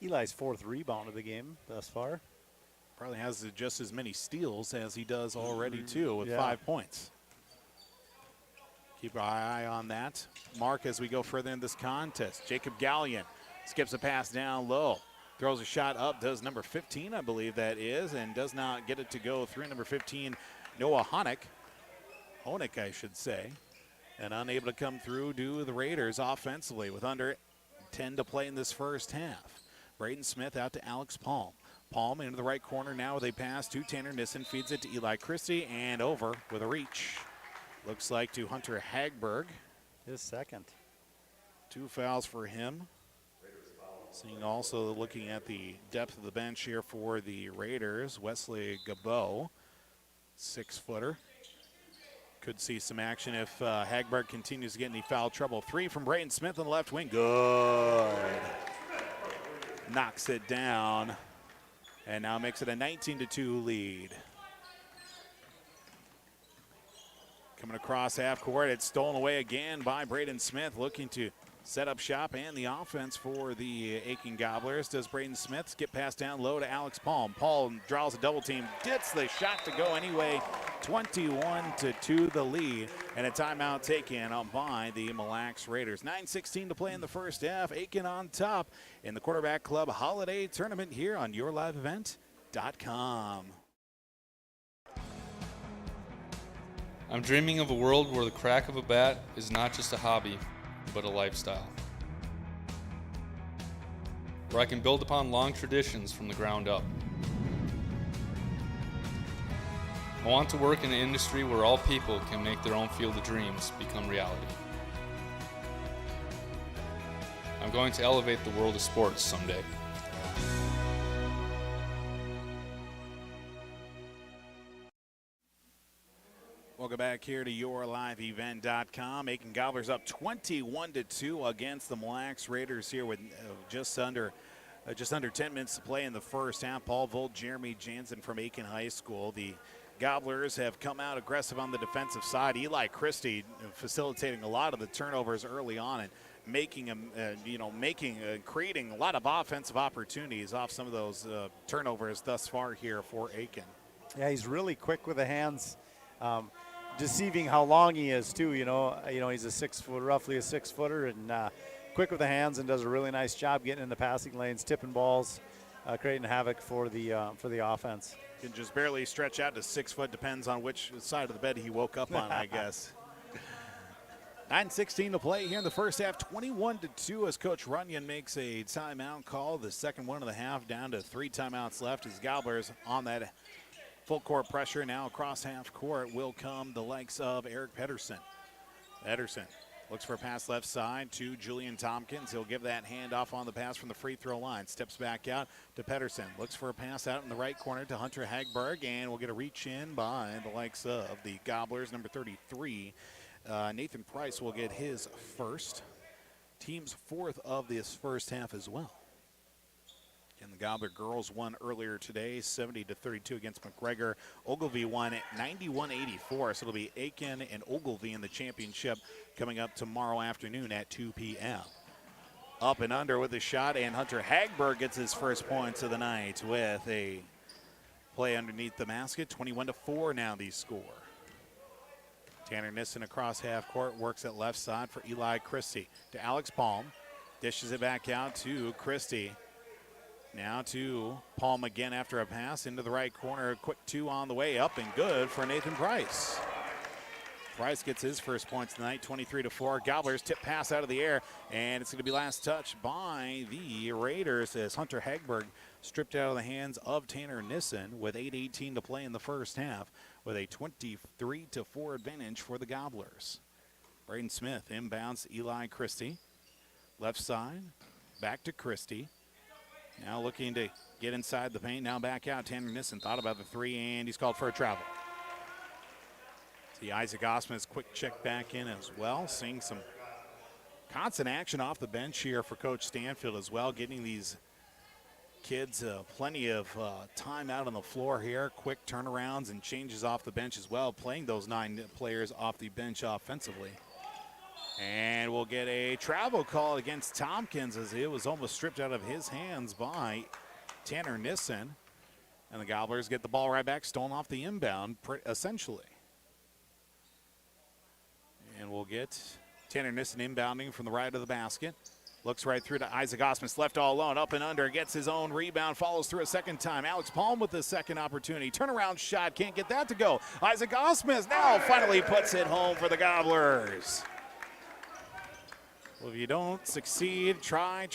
Eli's 4th rebound of the game thus far. Probably has just as many steals as he does already, too, with 5 points. Keep our eye on that mark as we go further in this contest. Jacob Gallion skips a pass down low. Throws a shot up, does number 15, I believe that is, and does not get it to go through. Number 15, Noah Honig, I should say, and unable to come through to the Raiders offensively with under 10 to play in this first half. Braden Smith out to Alex Palm. Palm into the right corner now with a pass to Tanner Nissen, feeds it to Eli Christie, and over with a reach. Looks like to Hunter Hagberg. His second. 2 fouls for him. Seeing also looking at the depth of the bench here for the Raiders, Wesley Gabeau, 6-footer. Could see some action if Hagberg continues to get any foul trouble. 3 from Braden Smith on the left wing. Good. Knocks it down and now makes it a 19-2 lead. Coming across half court, it's stolen away again by Braden Smith, looking to set up shop and the offense for the Aitkin Gobblers. Does Braden Smith skip pass down low to Alex Palm. Paul draws a double team, gets the shot to go anyway. 21-2 the lead, and a timeout taken by the Mille Lacs Raiders. 9:16 to play in the first half. Aitkin on top in the Quarterback Club Holiday Tournament here on YourLiveEvent.com. I'm dreaming of a world where the crack of a bat is not just a hobby, but a lifestyle. Where I can build upon long traditions from the ground up. I want to work in an industry where all people can make their own field of dreams become reality. I'm going to elevate the world of sports someday. Welcome back here to YourLiveEvent.com. Aitkin Gobblers up 21-2 against the Mille Lacs Raiders here with just under 10 minutes to play in the first half. Paul Volt, Jeremy Jansen from Aitkin High School. The Gobblers have come out aggressive on the defensive side. Eli Christie facilitating a lot of the turnovers early on and creating a lot of offensive opportunities off some of those turnovers thus far here for Aitkin. Yeah, he's really quick with the hands. Deceiving how long he is too. He's roughly a 6-footer, and quick with the hands and does a really nice job getting in the passing lanes, tipping balls. creating havoc for the offense. Can just barely stretch out to 6 foot, depends on which side of the bed he woke up on, I guess. 9:16 to play here in the first half, 21-2 as Coach Runyon makes a timeout call. The second one of the half, down to 3 timeouts left as Gobblers on that full court pressure. Now across half court will come the likes of Eric Pedersen. Pedersen looks for a pass left side to Julian Tompkins. He'll give that handoff on the pass from the free throw line. Steps back out to Pedersen. Looks for a pass out in the right corner to Hunter Hagberg, and we'll get a reach in by the likes of the Gobblers, number 33. Nathan Price will get his first. Team's 4th of this first half as well. And the Gobbler girls won earlier today, 70-32 against McGregor. Ogilvie won at 91-84, so it'll be Aitkin and Ogilvie in the championship coming up tomorrow afternoon at 2 p.m. Up and under with a shot, and Hunter Hagberg gets his first points of the night with a play underneath the basket. 21-4 now the score. Tanner Nissen across half court, works at left side for Eli Christie to Alex Palm. Dishes it back out to Christie. Now to Palm again after a pass into the right corner. A quick 2 on the way up and good for Nathan Price. Price gets his first points tonight, 23-4. Gobblers tip pass out of the air, and it's going to be last touch by the Raiders as Hunter Hagberg stripped out of the hands of Tanner Nissen with 8:18 to play in the first half with a 23-4 advantage for the Gobblers. Braden Smith inbounds Eli Christie. Left side, back to Christie. Now looking to get inside the paint. Now back out. Tanner Nissen thought about the 3, and he's called for a travel. See Isaac Osman's quick check back in as well. Seeing some constant action off the bench here for Coach Stanfield as well. Getting these kids plenty of time out on the floor here. Quick turnarounds and changes off the bench as well. Playing those 9 players off the bench offensively. And we'll get a travel call against Tompkins as it was almost stripped out of his hands by Tanner Nissen. And the Gobblers get the ball right back, stolen off the inbound, essentially. And we'll get Tanner Nissen inbounding from the right of the basket. Looks right through to Isaac Osmus, left all alone, up and under, gets his own rebound, follows through a second time. Alex Palm with the second opportunity. Turnaround shot, can't get that to go. Isaac Osmus now finally puts it home for the Gobblers. Well, if you don't succeed, try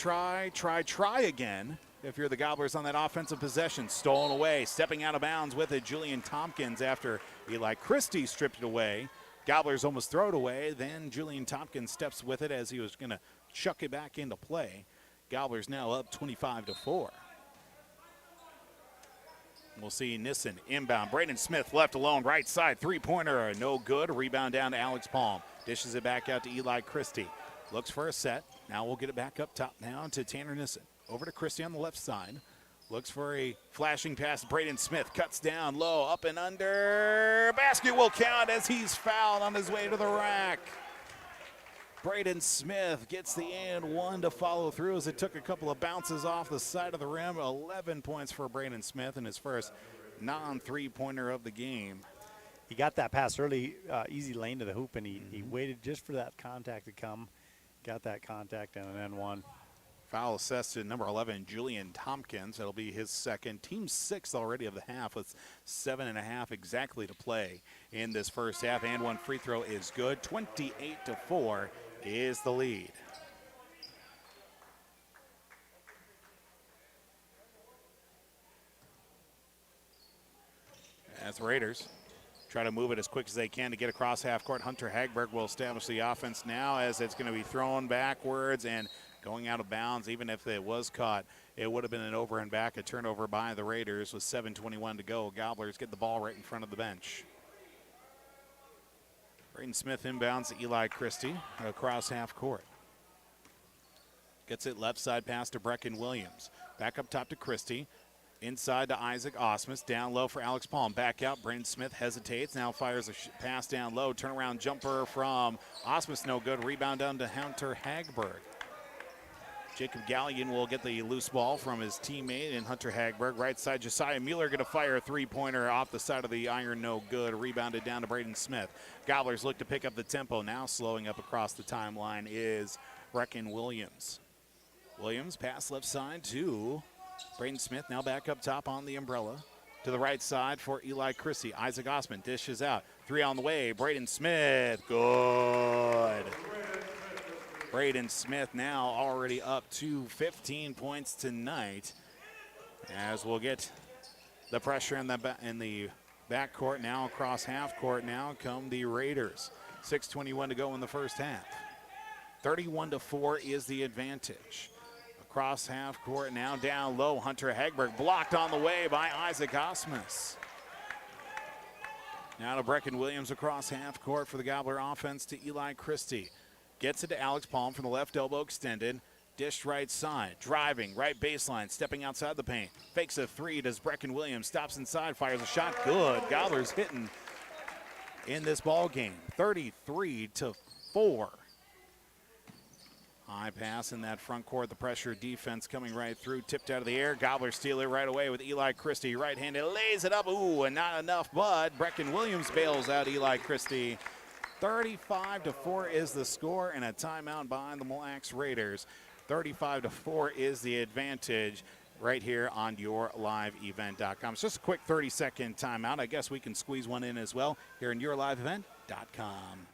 again. If you're the Gobblers on that offensive possession, stolen away, stepping out of bounds with it, Julian Tompkins after Eli Christie stripped it away. Gobblers almost throw it away, then Julian Tompkins steps with it as he was going to chuck it back into play. Gobblers now up 25-4. We'll see Nissen inbound. Braden Smith left alone, right side, three-pointer, no good. Rebound down to Alex Palm. Dishes it back out to Eli Christie. Looks for a set. Now we'll get it back up top now to Tanner Nissen. Over to Christie on the left side. Looks for a flashing pass. Braden Smith cuts down low, up and under. Basket will count as he's fouled on his way to the rack. Braden Smith gets the and one to follow through as it took a couple of bounces off the side of the rim. 11 points for Braden Smith in his first non-three-pointer of the game. He got that pass early, easy lane to the hoop, and he waited just for that contact to come. Got that contact and an N1. Foul assessed to number 11, Julian Tompkins. That'll be his second. Team 6 already of the half with 7.5 exactly to play in this first half. And one free throw is good. 28-4 is the lead. As the Raiders try to move it as quick as they can to get across half court. Hunter Hagberg will establish the offense now as it's going to be thrown backwards and going out of bounds. Even if it was caught, it would have been an over and back, a turnover by the Raiders with 7:21 to go. Gobblers get the ball right in front of the bench. Braden Smith inbounds to Eli Christie across half court. Gets it left side pass to Brecken Williams. Back up top to Christie. Inside to Isaac Osmus, down low for Alex Palm. Back out, Braden Smith hesitates, now fires a pass down low. Turnaround jumper from Osmus, no good. Rebound down to Hunter Hagberg. Jacob Gallion will get the loose ball from his teammate and Hunter Hagberg. Right side, Josiah Mueller going to fire a three-pointer off the side of the iron, no good. Rebounded down to Braden Smith. Gobblers look to pick up the tempo. Now slowing up across the timeline is Brecken Williams. Williams pass left side to Braden Smith now back up top on the umbrella. To the right side for Eli Christie. Isaac Osman dishes out. 3 on the way. Braden Smith. Good. Braden Smith now already up to 15 points tonight. As we'll get the pressure in the backcourt now across half court. Now come the Raiders. 6:21 to go in the first half. 31-4 is the advantage. Across half court now down low. Hunter Hegberg blocked on the way by Isaac Osmus. Now to Brecken Williams across half court for the Gobbler offense to Eli Christie. Gets it to Alex Palm from the left elbow extended. Dished right side. Driving right baseline. Stepping outside the paint. Fakes a 3. Does Brecken Williams. Stops inside. Fires a shot. Good. Gobblers hitting in this ball game. 33-4. High pass in that front court. The pressure defense coming right through. Tipped out of the air. Gobblers steal it right away with Eli Christie. Right-handed. Lays it up. Ooh, and not enough. But Brecken Williams bails out Eli Christie. 35-4 is the score, and a timeout behind the Mille Raiders. 35-4 is the advantage right here on YourLiveEvent.com. It's just a quick 30-second timeout. I guess we can squeeze one in as well here in YourLiveEvent.com.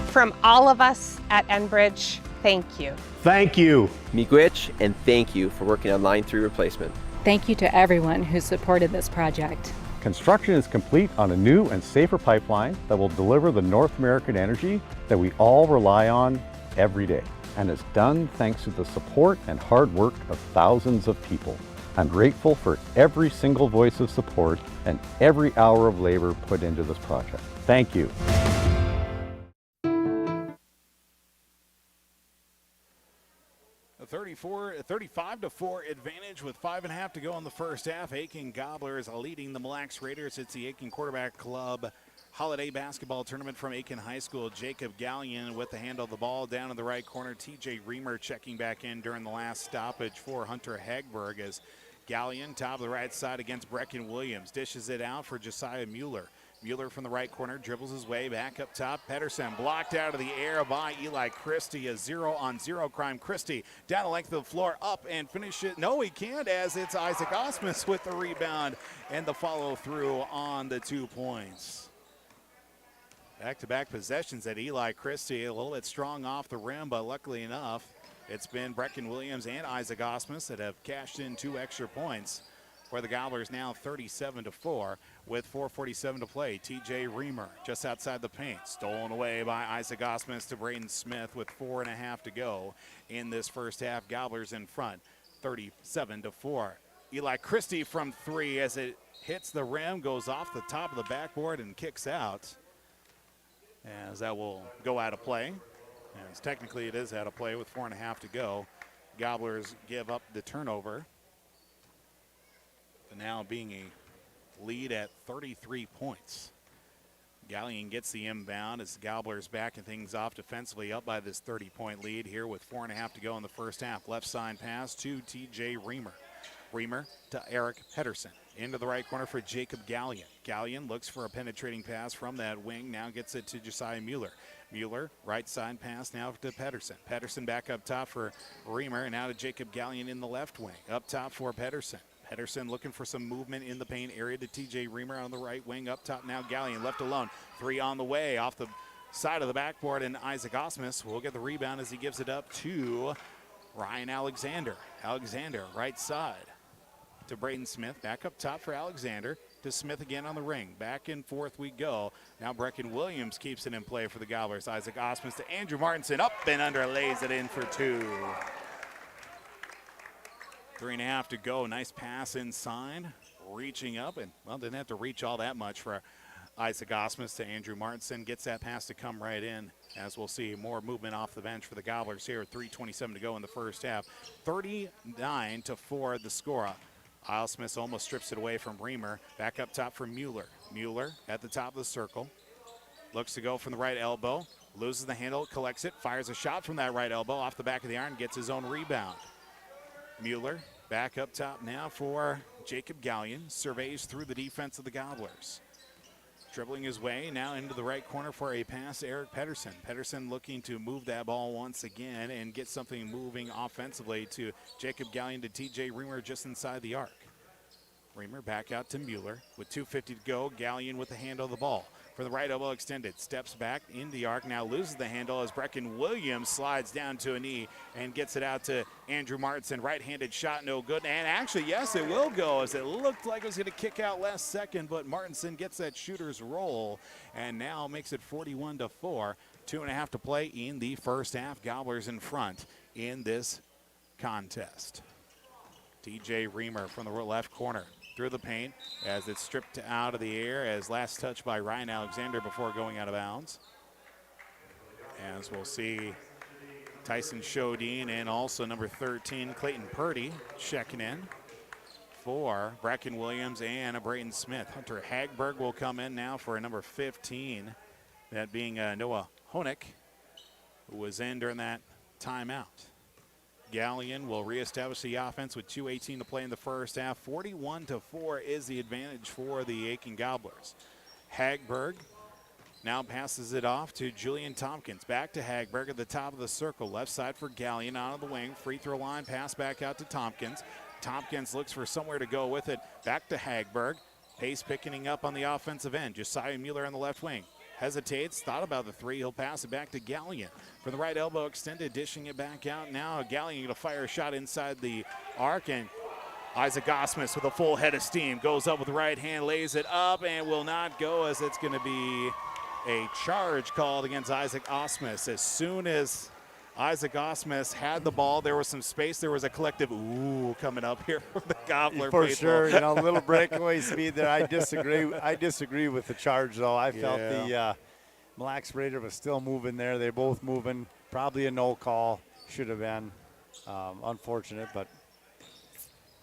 From all of us at Enbridge, thank you. Thank you. Miigwech, and thank you for working on Line 3 replacement. Thank you to everyone who supported this project. Construction is complete on a new and safer pipeline that will deliver the North American energy that we all rely on every day. And it's done thanks to the support and hard work of thousands of people. I'm grateful for every single voice of support and every hour of labor put into this project. Thank you. A 35-4 advantage with 5.5 to go in the first half. Aitkin Gobblers leading the Mille Raiders. It's the Aitkin Quarterback Club Holiday Basketball Tournament from Aitkin High School. Jacob Gallion with the handle of the ball down in the right corner. TJ Reamer checking back in during the last stoppage for Hunter Hegberg as Gallion, top of the right side against Brecken Williams. Dishes it out for Josiah Mueller. Mueller from the right corner dribbles his way back up top. Pedersen blocked out of the air by Eli Christie. A 0-on-0 crime. Christie down the length of the floor, up and finish it. No, he can't, as it's Isaac Osmus with the rebound and the follow through on the 2 points. Back-to-back possessions at Eli Christie. A little bit strong off the rim, but luckily enough, it's been Brecken Williams and Isaac Osmus that have cashed in 2 extra points. For the Gobblers now 37-4 with 4:47 to play. TJ Reamer just outside the paint. Stolen away by Isaac Osmus to Braden Smith with 4.5 to go in this first half. Gobblers in front 37-4. Eli Christie from 3 as it hits the rim, goes off the top of the backboard and kicks out. As that will go out of play. As technically it is out of play with 4.5 to go. Gobblers give up the turnover. Now being a lead at 33 points. Gallion gets the inbound as the Gobblers backing things off defensively, up by this 30-point lead here with 4.5 to go in the first half. Left side pass to TJ Reamer. Reamer to Eric Pedersen. Into the right corner for Jacob Gallion. Gallion looks for a penetrating pass from that wing. Now gets it to Josiah Mueller. Mueller, right side pass now to Pedersen. Pedersen back up top for Reamer, and now to Jacob Gallion in the left wing. Up top for Pedersen. Pedersen looking for some movement in the paint area to TJ Reamer on the right wing. Up top now Gallion left alone. 3 on the way off the side of the backboard, and Isaac Osmus will get the rebound as he gives it up to Ryan Alexander. Alexander right side to Braden Smith. Back up top for Alexander to Smith again on the ring. Back and forth we go. Now Brecken Williams keeps it in play for the Gobblers. Isaac Osmus to Andrew Martinson. Up and under, lays it in for 2. 3.5 to go. Nice pass inside. Reaching up, and, well, didn't have to reach all that much for Isaac Osmus to Andrew Martinson. Gets that pass to come right in, as we'll see more movement off the bench for the Gobblers here. 3:27 to go in the first half. 39-4 the score. Isle Smith almost strips it away from Reamer. Back up top for Mueller. Mueller at the top of the circle. Looks to go from the right elbow. Loses the handle, collects it, fires a shot from that right elbow off the back of the iron, gets his own rebound. Mueller back up top now for Jacob Gallion. Surveys through the defense of the Gobblers. dribbling his way now into the right corner for a pass to Eric Pedersen. Pedersen looking to move that ball once again and get something moving offensively to Jacob Gallion to TJ Reamer just inside the arc. Reamer back out to Mueller with 2:50 to go. Gallion with the handle of the ball. For the right elbow extended, steps back in the arc, now loses the handle as Brecken Williams slides down to a knee and gets it out to Andrew Martinson. Right-handed shot, no good. And actually, yes, it will go, as it looked like it was going to kick out last second, but Martinson gets that shooter's roll and now makes it 41-4. 2.5 to play in the first half. Gobblers in front in this contest. TJ Reamer from the left corner. Through the paint as it's stripped out of the air as last touch by Ryan Alexander before going out of bounds. As we'll see Tyson Shodine and also number 13 Clayton Purdy checking in for Brecken Williams and Brayton Smith. Hunter Hagberg will come in now for number 15, that being Noah Honig, who was in during that timeout. Gallion will reestablish the offense with 2:18 to play in the first half. 41-4 is the advantage for the Aitkin Gobblers. Hagberg now passes it off to Julian Tompkins. Back to Hagberg at the top of the circle. Left side for Gallion out of the wing. Free throw line pass back out to Tompkins. Tompkins looks for somewhere to go with it. Back to Hagberg. Pace picking up on the offensive end. Josiah Mueller on the left wing. Hesitates, thought about the three. He'll pass it back to Gallion. From the right elbow extended, dishing it back out. Now Gallion going to fire a shot inside the arc, and Isaac Osmus with a full head of steam goes up with the right hand, lays it up, and will not go, as it's going to be a charge called against Isaac Osmus. As soon as Isaac Osmus had the ball, there was some space. There was a collective ooh coming up here from the Gobbler. For sure, a little breakaway speed there. I disagree with the charge, though. I felt the Mille Lacs Raider was still moving there. They're both moving. Probably a no call. Should have been. Unfortunate, but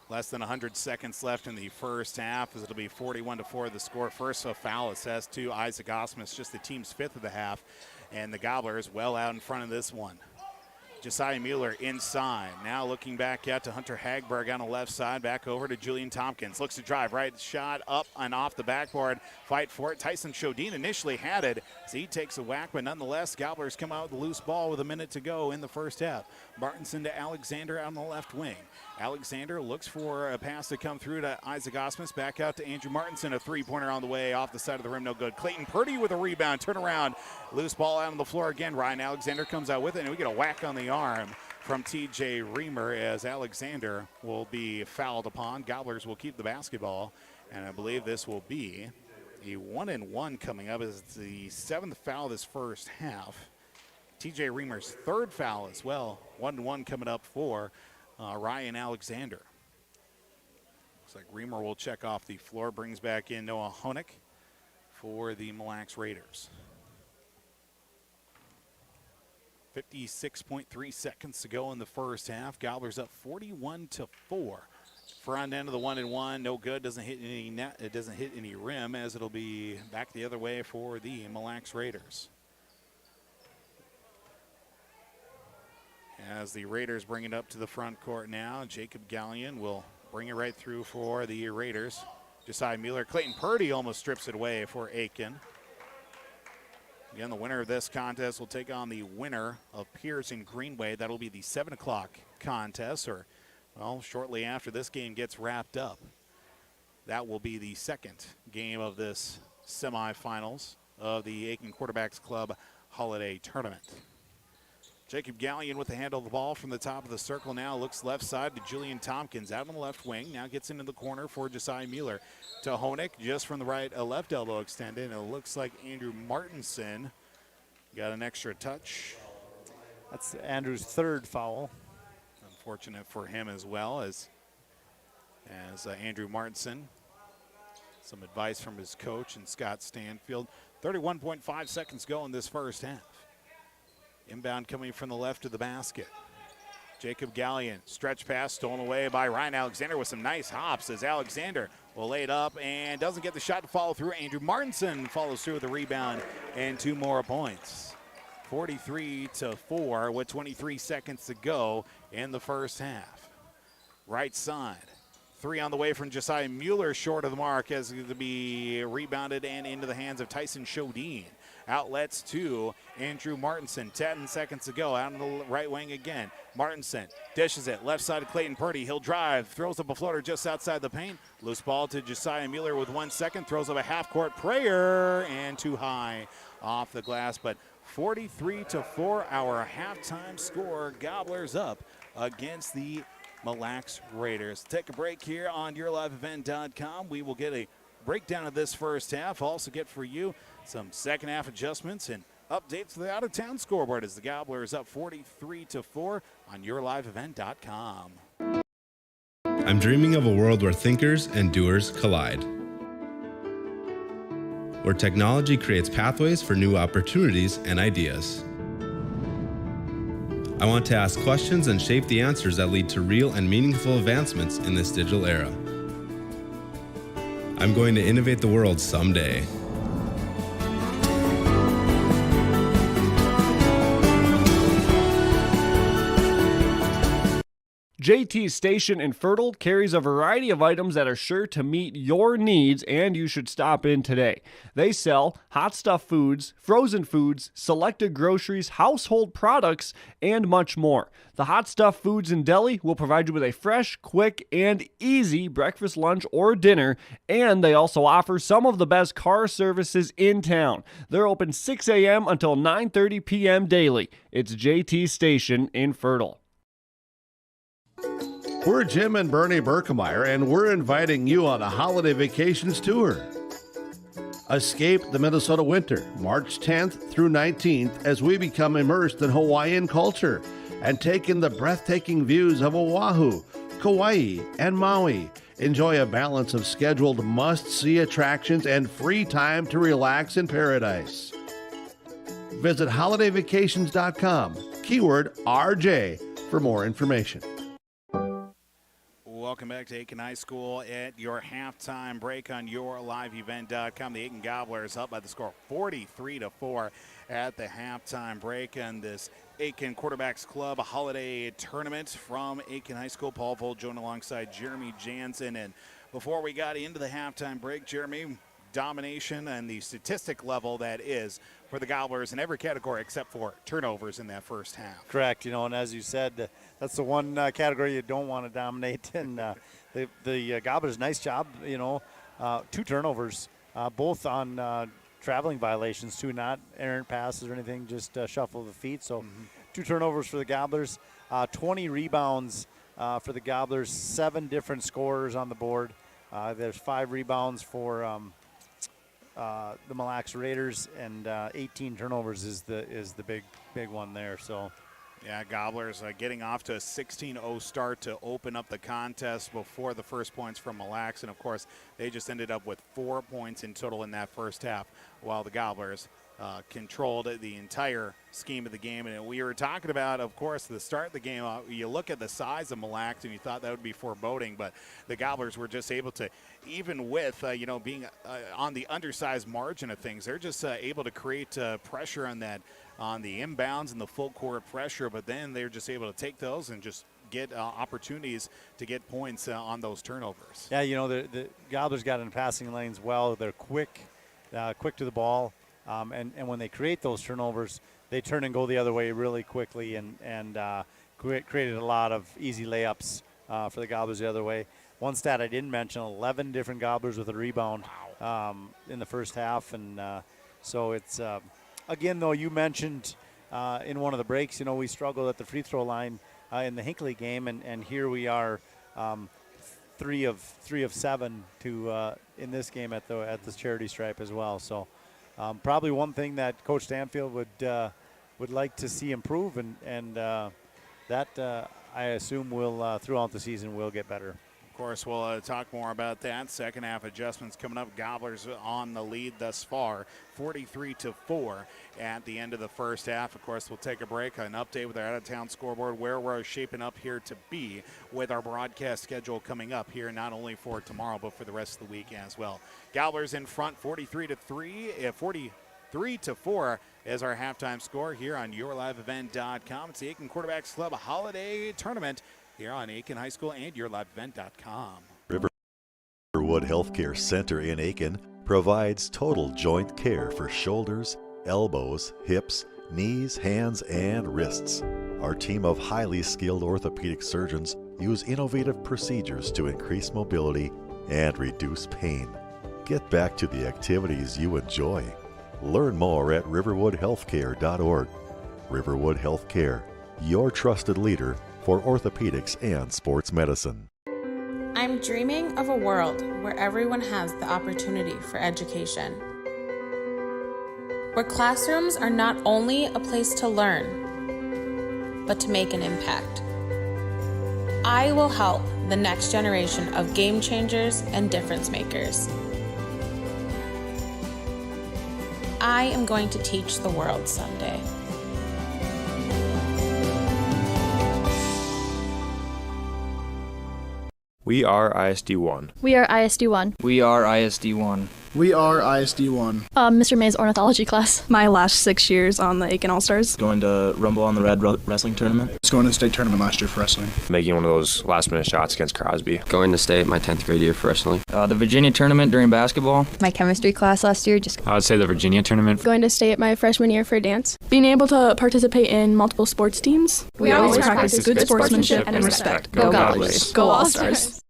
less than 100 seconds left in the first half, as it'll be 41-4 the score. First, a foul assessed to Isaac Osmus, just the team's fifth of the half, and the Gobblers well out in front of this one. Josiah Mueller inside. Now looking back out to Hunter Hagberg on the left side. Back over to Julian Tompkins. Looks to drive. Right shot up and off the backboard. Fight for it. Tyson Shodine initially had it. So he takes a whack, but nonetheless, Gobblers come out with a loose ball with a minute to go in the first half. Martinson to Alexander out on the left wing. Alexander looks for a pass to come through to Isaac Osmus. Back out to Andrew Martinson. A three-pointer on the way off the side of the rim. No good. Clayton Purdy with a rebound. Turn around. Loose ball out on the floor again. Ryan Alexander comes out with it, and we get a whack on the arm from TJ Reamer as Alexander will be fouled upon. Gobblers will keep the basketball, and I believe this will be a 1-and-1 coming up as it's the 7th foul this first half. TJ Reamer's 3rd foul as well. 1-1 coming up for Ryan Alexander. Looks like Reamer will check off the floor, brings back in Noah Honig for the Mille Lacs Raiders. 56.3 seconds to go in the first half. Gobblers up 41-4. Front end of the 1-and-1, no good. Doesn't hit any net. It doesn't hit any rim, as it'll be back the other way for the Mille Lacs Raiders. As the Raiders bring it up to the front court now, Jacob Gallion will bring it right through for the Raiders. Josiah Mueller. Clayton Purdy almost strips it away for Aitkin. Again, the winner of this contest will take on the winner of Pierce and Greenway. That'll be the 7 o'clock contest, or, well, shortly after this game gets wrapped up. That will be the second game of this semifinals of the Aitkin Quarterbacks Club Holiday Tournament. Jacob Gallion with the handle of the ball from the top of the circle now. Looks left side to Julian Tompkins out on the left wing. Now gets into the corner for Josiah Mueller. To Honig just from the right, left elbow extended. And it looks like Andrew Martinson got an extra touch. That's Andrew's 3rd foul. Unfortunate for him as well, as Andrew Martinson. Some advice from his coach and Scott Stanfield. 31.5 seconds go in this first half. Inbound coming from the left of the basket. Jacob Gallion, stretch pass stolen away by Ryan Alexander with some nice hops, as Alexander will lay it up and doesn't get the shot to follow through. Andrew Martinson follows through with the rebound and 2 more points. 43-4 with 23 seconds to go in the first half. Right side, three on the way from Josiah Mueller, short of the mark, as to be rebounded and into the hands of Tyson Shodine. Outlets to Andrew Martinson. 10 seconds to go. Out on the right wing again. Martinson dishes it. Left side of Clayton Purdy. He'll drive. Throws up a floater just outside the paint. Loose ball to Josiah Mueller with 1 second. Throws up a half-court prayer and too high off the glass. But 43-4, our halftime score. Gobblers up against the Mille Raiders. Take a break here on YourLiveEvent.com. We will get a breakdown of this first half. Also get for you some second half adjustments and updates to the out-of-town scoreboard as the Gobblers up 43-4 on YourLiveEvent.com. I'm dreaming of a world where thinkers and doers collide, where technology creates pathways for new opportunities and ideas. I want to ask questions and shape the answers that lead to real and meaningful advancements in this digital era. I'm going to innovate the world someday. JT's Station in Fertile carries a variety of items that are sure to meet your needs, and you should stop in today. They sell hot stuff foods, frozen foods, selected groceries, household products, and much more. The Hot Stuff Foods and Deli will provide you with a fresh, quick, and easy breakfast, lunch, or dinner, and they also offer some of the best car services in town. They're open 6 a.m. until 9:30 p.m. daily. It's JT's Station in Fertile. We're Jim and Bernie Berkemeyer, and we're inviting you on a holiday vacations tour. Escape the Minnesota winter, March 10th through 19th, as we become immersed in Hawaiian culture and take in the breathtaking views of Oahu, Kauai, and Maui. Enjoy a balance of scheduled must-see attractions and free time to relax in paradise. Visit holidayvacations.com, keyword RJ, for more information. Welcome back to Aitkin High School at your halftime break on YourLiveEvent.com. The Aitkin Gobblers up by the score 43-4 at the halftime break on this Aitkin Quarterbacks Club Holiday Tournament from Aitkin High School. Paul Vold joined alongside Jeremy Jansen. And before we got into the halftime break, Jeremy, domination and the statistic level that is for the Gobblers in every category except for turnovers in that first half. Correct. And as you said, that's the one category you don't want to dominate. And the Gobblers, nice job, 2 turnovers, both on traveling violations, too, not errant passes or anything, just shuffle of the feet. So 2 turnovers for the Gobblers, 20 rebounds for the Gobblers, 7 different scorers on the board. There's 5 rebounds for the Mille Raiders, and 18 turnovers is the big one there. So, yeah, Gobblers getting off to a 16-0 start to open up the contest before the first points from Mille, and of course they just ended up with 4 points in total in that first half, while the Gobblers controlled the entire scheme of the game. And we were talking about, of course, the start of the game. You look at the size of Mille and you thought that would be foreboding, but the Gobblers were just able to, even with being on the undersized margin of things, they're just able to create pressure on the inbounds and the full court pressure. But then they're just able to take those and just get opportunities to get points on those turnovers. Yeah, the Gobblers got in passing lanes well. They're quick to the ball. And when they create those turnovers, they turn and go the other way really quickly and created a lot of easy layups for the Gobblers the other way. One stat I didn't mention, 11 different Gobblers with a rebound in the first half. And so it's, again, though, you mentioned in one of the breaks, we struggled at the free throw line in the Hinckley game, and here we are 3 of 7 in this game at the charity stripe as well. So probably one thing that Coach Stanfield would like to see improve, and that I assume will throughout the season will get better. Of course, we'll talk more about that. Second half adjustments coming up. Gobblers on the lead thus far, 43-4 at the end of the first half. Of course, we'll take a break, an update with our out-of-town scoreboard, where we're shaping up here to be with our broadcast schedule coming up here, not only for tomorrow, but for the rest of the week as well. Gobblers in front, 43-4 is our halftime score here on YourLiveEvent.com. It's the Aitkin Quarterbacks Club Holiday Tournament here on Aitkin High School and YourLiveEvent.com. River Riverwood Healthcare Center in Aitkin provides total joint care for shoulders, elbows, hips, knees, hands, and wrists. Our team of highly skilled orthopedic surgeons use innovative procedures to increase mobility and reduce pain. Get back to the activities you enjoy. Learn more at riverwoodhealthcare.org. Riverwood Healthcare, your trusted leader for orthopedics and sports medicine. I'm dreaming of a world where everyone has the opportunity for education, where classrooms are not only a place to learn, but to make an impact. I will help the next generation of game changers and difference makers. I am going to teach the world someday. We are ISD 1. We are ISD 1. We are ISD 1. We are ISD 1. Mr. May's ornithology class. My last 6 years on the Aitkin All-Stars. Going to Rumble on the Red wrestling tournament. Just going to the state tournament last year for wrestling. Making one of those last-minute shots against Crosby. Going to state my 10th grade year for wrestling. The Virginia tournament during basketball. My chemistry class last year. I would say the Virginia tournament. Going to state my freshman year for dance. Being able to participate in multiple sports teams. We always practice good sportsmanship and respect. Go Gobblers. Go All-Stars.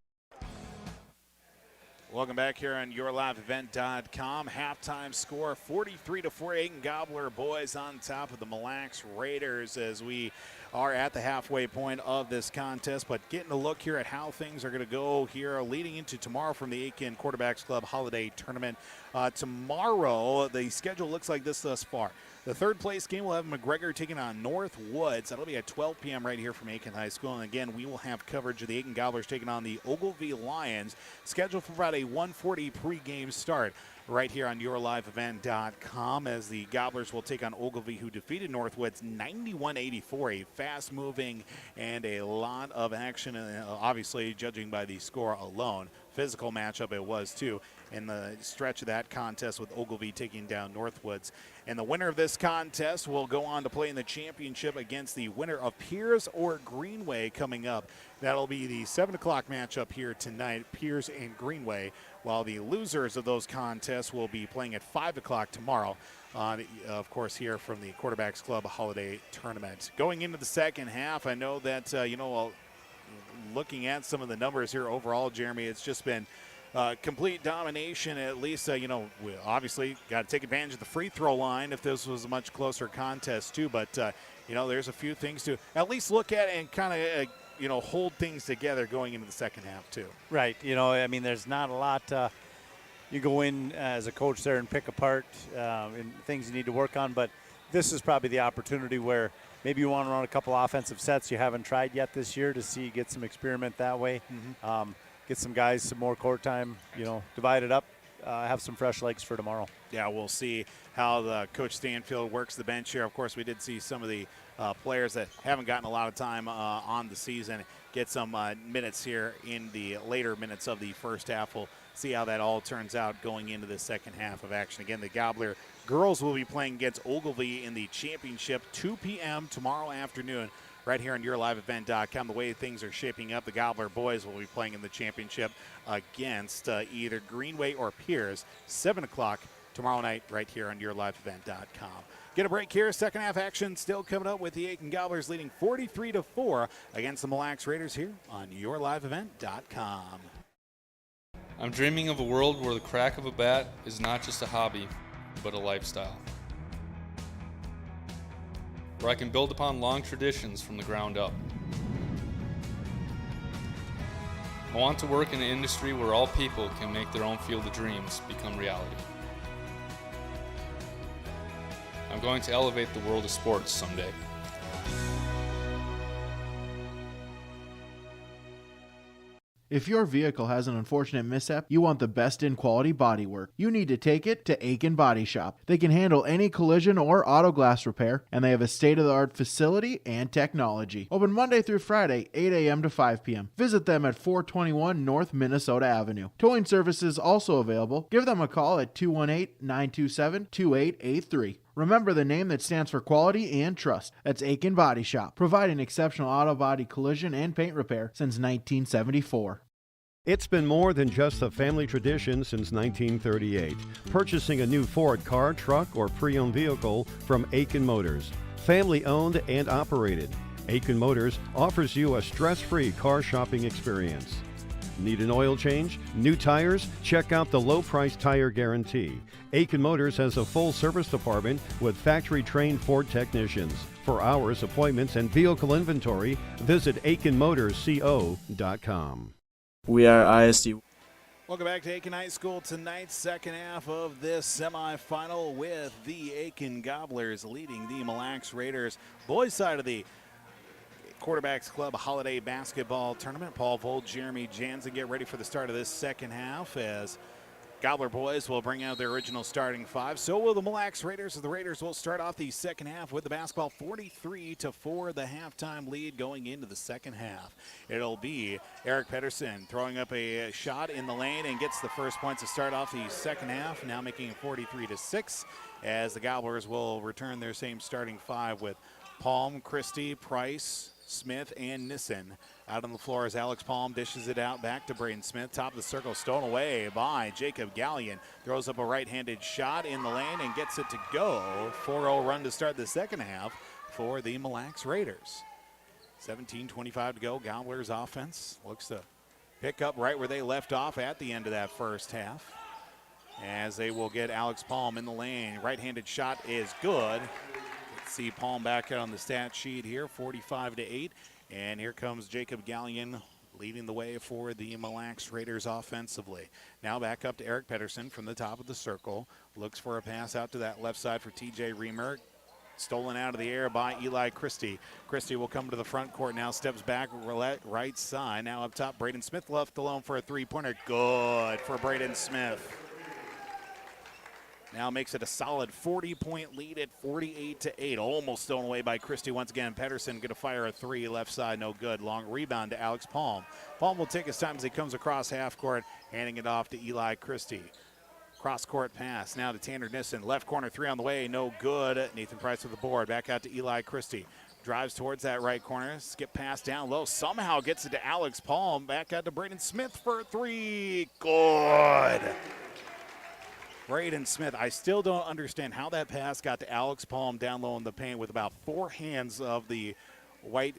Welcome back here on YourLiveEvent.com. Halftime score 43-4. Aitkin Gobbler boys on top of the Mille Raiders as we are at the halfway point of this contest. But getting a look here at how things are going to go here leading into tomorrow from the Aitkin Quarterbacks Club Holiday Tournament. Tomorrow, the schedule looks like this thus far. The third place game will have McGregor taking on Northwoods. That'll be at 12 p.m. right here from Aitkin High School. And again, we will have coverage of the Aitkin Gobblers taking on the Ogilvie Lions, scheduled for about a 1:40 pregame start right here on YourLiveEvent.com as the Gobblers will take on Ogilvie, who defeated Northwoods 91-84. A fast-moving and a lot of action, obviously, judging by the score alone. Physical matchup it was, too, in the stretch of that contest with Ogilvie taking down Northwoods. And the winner of this contest will go on to play in the championship against the winner of Piers or Greenway coming up. That'll be the 7 o'clock matchup here tonight, Piers and Greenway, while the losers of those contests will be playing at 5 o'clock tomorrow, of course, here from the Quarterbacks Club Holiday Tournament. Going into the second half, I know that, looking at some of the numbers here overall, Jeremy, it's just been complete domination. At least, we obviously got to take advantage of the free throw line if this was a much closer contest, too. But, there's a few things to at least look at and kind of, hold things together going into the second half, too. Right. There's not a lot you go in as a coach there and pick apart and things you need to work on. But this is probably the opportunity where maybe you want to run a couple offensive sets you haven't tried yet this year to get some experiment that way. Mm-hmm. Get some guys some more court time, divide it up, have some fresh legs for tomorrow. Yeah, we'll see how the Coach Stanfield works the bench here. Of course, we did see some of the players that haven't gotten a lot of time on the season get some minutes here in the later minutes of the first half. We'll see how that all turns out going into the second half of action. Again, the Gobbler girls will be playing against Ogilvie in the championship 2 p.m. tomorrow afternoon right here on YourLiveEvent.com. The way things are shaping up, the Gobbler boys will be playing in the championship against either Greenway or Piers, 7 o'clock tomorrow night right here on YourLiveEvent.com. Get a break here. Second half action still coming up with the Aitkin Gobblers leading 43-4 against the Mille Raiders here on YourLiveEvent.com. I'm dreaming of a world where the crack of a bat is not just a hobby, but a lifestyle. Where I can build upon long traditions from the ground up. I want to work in an industry where all people can make their own field of dreams become reality. I'm going to elevate the world of sports someday. If your vehicle has an unfortunate mishap, you want the best in quality bodywork. You need to take it to Aitkin Body Shop. They can handle any collision or auto glass repair, and they have a state-of-the-art facility and technology. Open Monday through Friday, 8 a.m. to 5 p.m. Visit them at 421 North Minnesota Avenue. Towing services also available. Give them a call at 218-927-2883. Remember the name that stands for quality and trust. That's Aitkin Body Shop, providing exceptional auto body collision and paint repair since 1974. It's been more than just a family tradition since 1938. Purchasing a new Ford car, truck, or pre-owned vehicle from Aitkin Motors. Family owned and operated. Aitkin Motors offers you a stress-free car shopping experience. Need an oil change? New tires? Check out the low price tire guarantee. Aitkin Motors has a full service department with factory-trained Ford technicians. For hours, appointments, and vehicle inventory, visit AitkinMotorsCO.com. We are ISD. Welcome back to Aitkin High School. Tonight's second half of this semifinal with the Aitkin Gobblers leading the Mille Lacs Raiders. Boys side of the Quarterbacks Club Holiday Basketball Tournament. Paul Vold, Jeremy Jansen get ready for the start of this second half as Gobbler boys will bring out their original starting five. So will the Mille Lacs Raiders. The Raiders will start off the second half with the basketball 43-4, the halftime lead going into the second half. It'll be Eric Pedersen throwing up a shot in the lane and gets the first points to start off the second half, now making it 43-6 as the Gobblers will return their same starting five with Palm, Christie, Price, Smith, and Nissen. Out on the floor as Alex Palm dishes it out back to Braden Smith. Top of the circle, stolen away by Jacob Gallion. Throws up a right-handed shot in the lane and gets it to go. 4-0 run to start the second half for the Mille Lacs Raiders. 17:25 to go. Gobblers offense looks to pick up right where they left off at the end of that first half, as they will get Alex Palm in the lane. Right-handed shot is good. Let's see Palm back out on the stat sheet here, 45-8. And here comes Jacob Gallion leading the way for the Mille Lacs Raiders offensively. Now back up to Eric Pedersen from the top of the circle. Looks for a pass out to that left side for TJ Reamer. Stolen out of the air by Eli Christie. Christie will come to the front court now, steps back right side. Now up top, Braden Smith left alone for a three-pointer. Good for Braden Smith. Now makes it a solid 40-point lead at 48-8. Almost stolen away by Christie once again. Pedersen going to fire a three, left side, no good. Long rebound to Alex Palm. Palm will take his time as he comes across half court, handing it off to Eli Christie. Cross-court pass now to Tanner Nissen. Left corner three on the way, no good. Nathan Price with the board. Back out to Eli Christie. Drives towards that right corner. Skip pass down low. Somehow gets it to Alex Palm. Back out to Braden Smith for a three. Good. Braden Smith, I still don't understand how that pass got to Alex Palm down low in the paint with about four hands of the white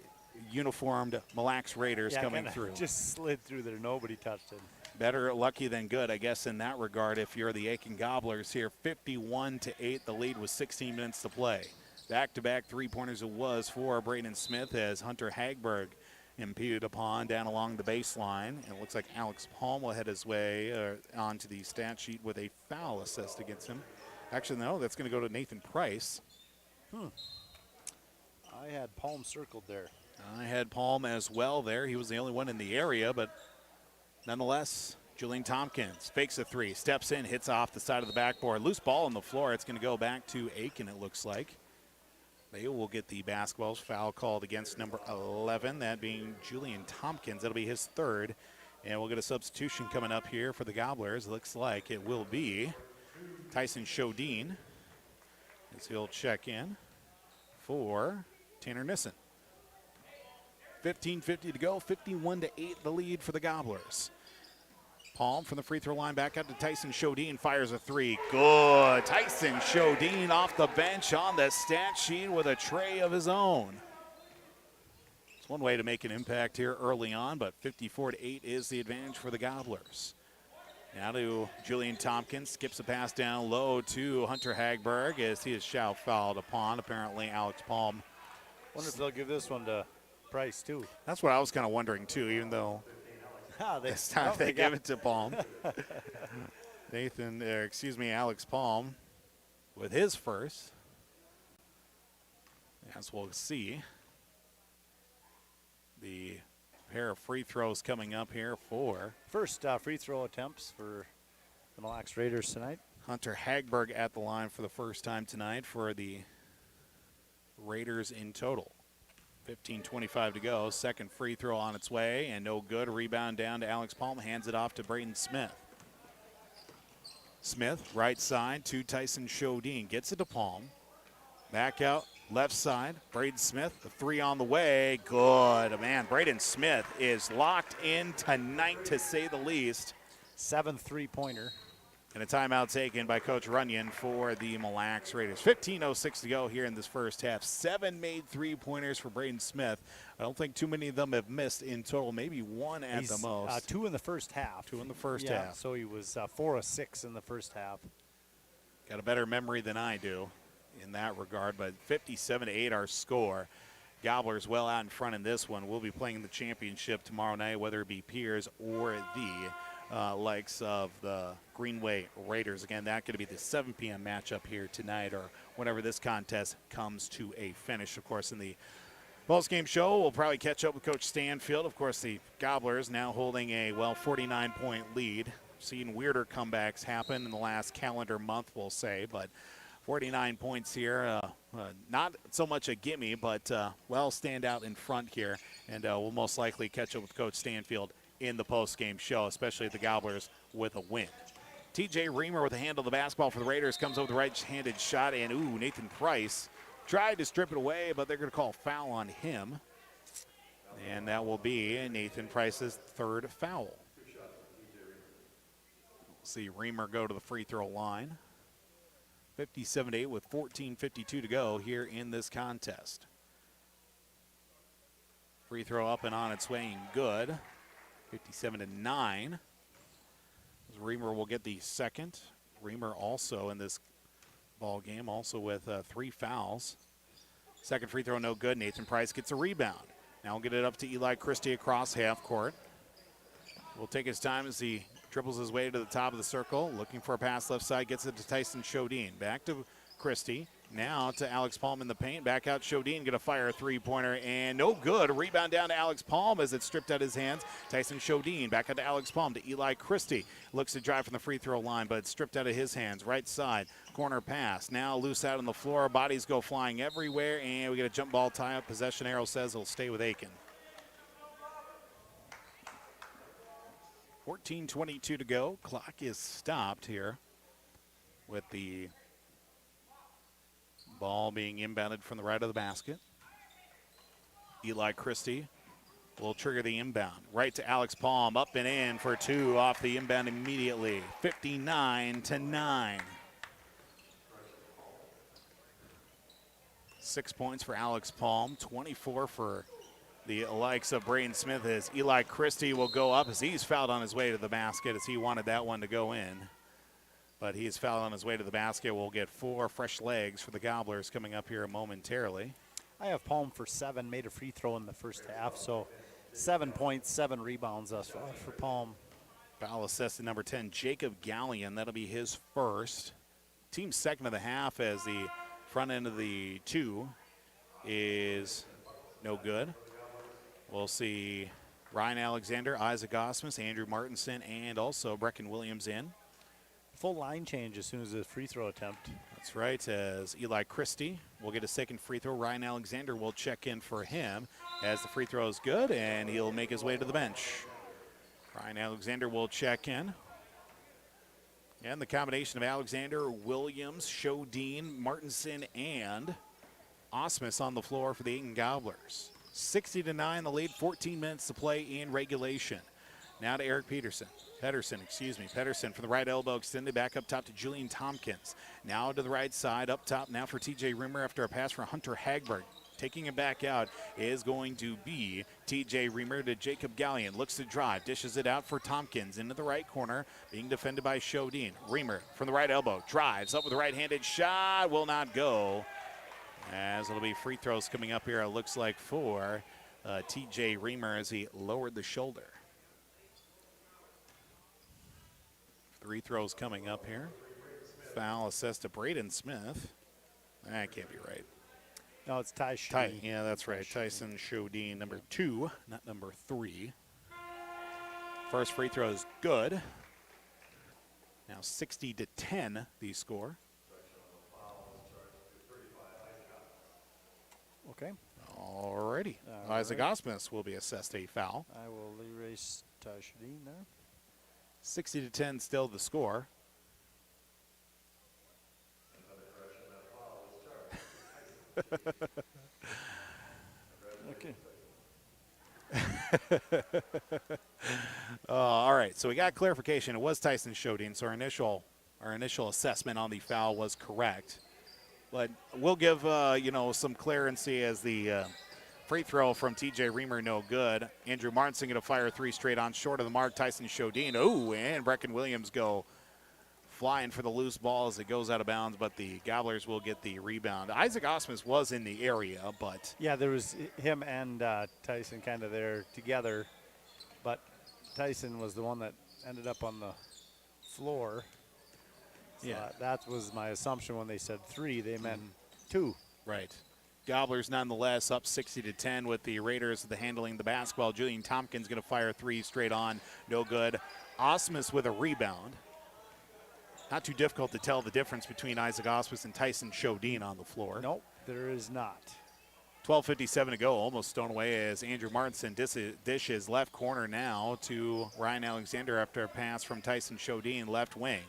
uniformed Mille Lacs Raiders coming through. Just slid through there. Nobody touched it. Better lucky than good, I guess, in that regard if you're the Aitkin Gobblers here. 51-8, the lead with 16 minutes to play. Back-to-back three-pointers it was for Braden Smith as Hunter Hagberg impeded upon down along the baseline. And it looks like Alex Palm will head his way onto the stat sheet with a foul assessed against him. Actually, no, that's going to go to Nathan Price. I had Palm circled there. I had Palm as well there. He was the only one in the area, but nonetheless, Julian Tompkins fakes a three, steps in, hits off the side of the backboard. Loose ball on the floor. It's going to go back to Aitkin, it looks like. They will get the basketball's foul called against number 11, that being Julian Tompkins. That'll be his third. And we'll get a substitution coming up here for the Gobblers. Looks like it will be Tyson Shodine, as he'll check in for Tanner Nissen. 15:50 to go, 51-8 the lead for the Gobblers. Palm from the free throw line back out to Tyson Shodine, fires a three. Good. Tyson Shodine off the bench on the stat sheet with a tray of his own. It's one way to make an impact here early on, but 54-8 is the advantage for the Gobblers. Now to Julian Tompkins, skips a pass down low to Hunter Hagberg as he is fouled upon. Apparently Alex Palm. Wonder if they'll give this one to Price too. That's what I was kind of wondering too, even though this time they give it to Palm. Alex Palm with his first. As we'll see, the pair of free throws coming up here for first free throw attempts for the Mille Lacs Raiders tonight. Hunter Hagberg at the line for the first time tonight for the Raiders in total. 15:25 to go. Second free throw on its way and no good. Rebound down to Alex Palm. Hands it off to Braden Smith. Smith, right side to Tyson Shodine. Gets it to Palm. Back out Left side, Braden Smith, the three on the way. Good, man. Braden Smith is locked in tonight, to say the least. 7th three-pointer. And a timeout taken by Coach Runyon for the Mille Lacs Raiders. 15:06 to go here in this first half. 7 made three-pointers for Braden Smith. I don't think too many of them have missed in total. Maybe one at the most. 2 in the first half. 2 in the first yeah, half. So he was 4 of 6 in the first half. Got a better memory than I do in that regard, but 57-8 our score. Gobblers well out in front in this one. We'll be playing the championship tomorrow night, whether it be Piers or the likes of the Greenway Raiders. Again, that going to be the 7 p.m. matchup here tonight, or whenever this contest comes to a finish. Of course, in the post-game show, we'll probably catch up with Coach Stanfield. Of course, the Gobblers now holding a, 49-point lead. Seen weirder comebacks happen in the last calendar month, we'll say, but 49 points here. Not so much a gimme, but stand out in front here. And we'll most likely catch up with Coach Stanfield in the post-game show, especially the Gobblers with a win. TJ Reamer with a handle of the basketball for the Raiders, comes over the right-handed shot, and Nathan Price tried to strip it away, but they're going to call foul on him. And that will be Nathan Price's 3rd foul. See Reamer go to the free throw line. 57-8 with 14:52 to go here in this contest. Free throw up and on its way and good. 57-9. Reamer will get the second. Reamer also in this ball game, also with 3 fouls. Second free throw no good. Nathan Price gets a rebound. Now we'll get it up to Eli Christie across half court. Will take his time as he dribbles his way to the top of the circle, looking for a pass left side, gets it to Tyson Shodine. Back to Christie. Now to Alex Palm in the paint. Back out Shodine, going to fire a three-pointer, and no good. A rebound down to Alex Palm as it's stripped out his hands. Tyson Shodine back out to Alex Palm to Eli Christie. Looks to drive from the free throw line, but it's stripped out of his hands. Right side, corner pass. Now loose out on the floor. Bodies go flying everywhere, and we get a jump ball tie-up. Possession arrow says it'll stay with Aitkin. 14:22 to go. Clock is stopped here with the ball being inbounded from the right of the basket. Eli Christie will trigger the inbound. Right to Alex Palm, up and in for 2 off the inbound immediately. 59-9. 6 points for Alex Palm, 24 for the likes of Braden Smith, as Eli Christie will go up as he's fouled on his way to the basket, as he wanted that one to go in. But he is fouled on his way to the basket. We'll get 4 fresh legs for the Gobblers coming up here momentarily. I have Palm for 7, made a free throw in the first half, so 7 points, 7 rebounds thus far for Palm. Foul assisted number 10, Jacob Gallion. That'll be his first. Team's second of the half, as the front end of the 2 is no good. We'll see Ryan Alexander, Isaac Osmus, Andrew Martinson, and also Brecken Williams in. Full line change as soon as the free throw attempt. That's right, as Eli Christie will get a second free throw. Ryan Alexander will check in for him as the free throw is good, and he'll make his way to the bench. Ryan Alexander will check in. And the combination of Alexander, Williams, Shodine, Martinson, and Osmus on the floor for the Aitkin Gobblers. 60-9, the lead, 14 minutes to play in regulation. Now to Eric Pedersen from the right elbow, extended back up top to Julian Tompkins. Now to the right side, up top now for TJ Reamer after a pass from Hunter Hagberg. Taking it back out is going to be TJ Reamer to Jacob Gallion. Looks to drive, dishes it out for Tompkins into the right corner, being defended by Shodine. Reamer from the right elbow, drives up with a right-handed shot, will not go. As it'll be free throws coming up here, it looks like for TJ Reamer as he lowered the shoulder. Free throws coming up here. Foul assessed to Braden Smith. That can't be right. No, it's Ty Shodine. Yeah, that's right. Tyson Shodine, number 2, not number 3. First free throw is good. Now 60-10, the score. Okay. Alrighty. Isaac Osmus will be assessed a foul. I will erase Ty Shodine there. 60-10 still the score. Okay. All right, so we got clarification. It was Tyson Shodine, so our initial assessment on the foul was correct. But we'll give some clearancy as the free throw from TJ Reamer, no good. Andrew Martinson going to fire 3 straight on, short of the mark. Tyson Shodine, and Brecken Williams go flying for the loose ball as it goes out of bounds, but the Gobblers will get the rebound. Isaac Osmus was in the area, but yeah, there was him and Tyson kind of there together, but Tyson was the one that ended up on the floor. So yeah, that was my assumption when they said 3. They meant 2. Right. Gobblers nonetheless up 60-10 with the Raiders handling the basketball. Julian Tompkins going to fire 3 straight on, no good. Osmus with a rebound. Not too difficult to tell the difference between Isaac Osmus and Tyson Shodine on the floor. Nope, there is not. 12:57 to go, almost stone away as Andrew Martinson dishes left corner now to Ryan Alexander after a pass from Tyson Shodine, left wing.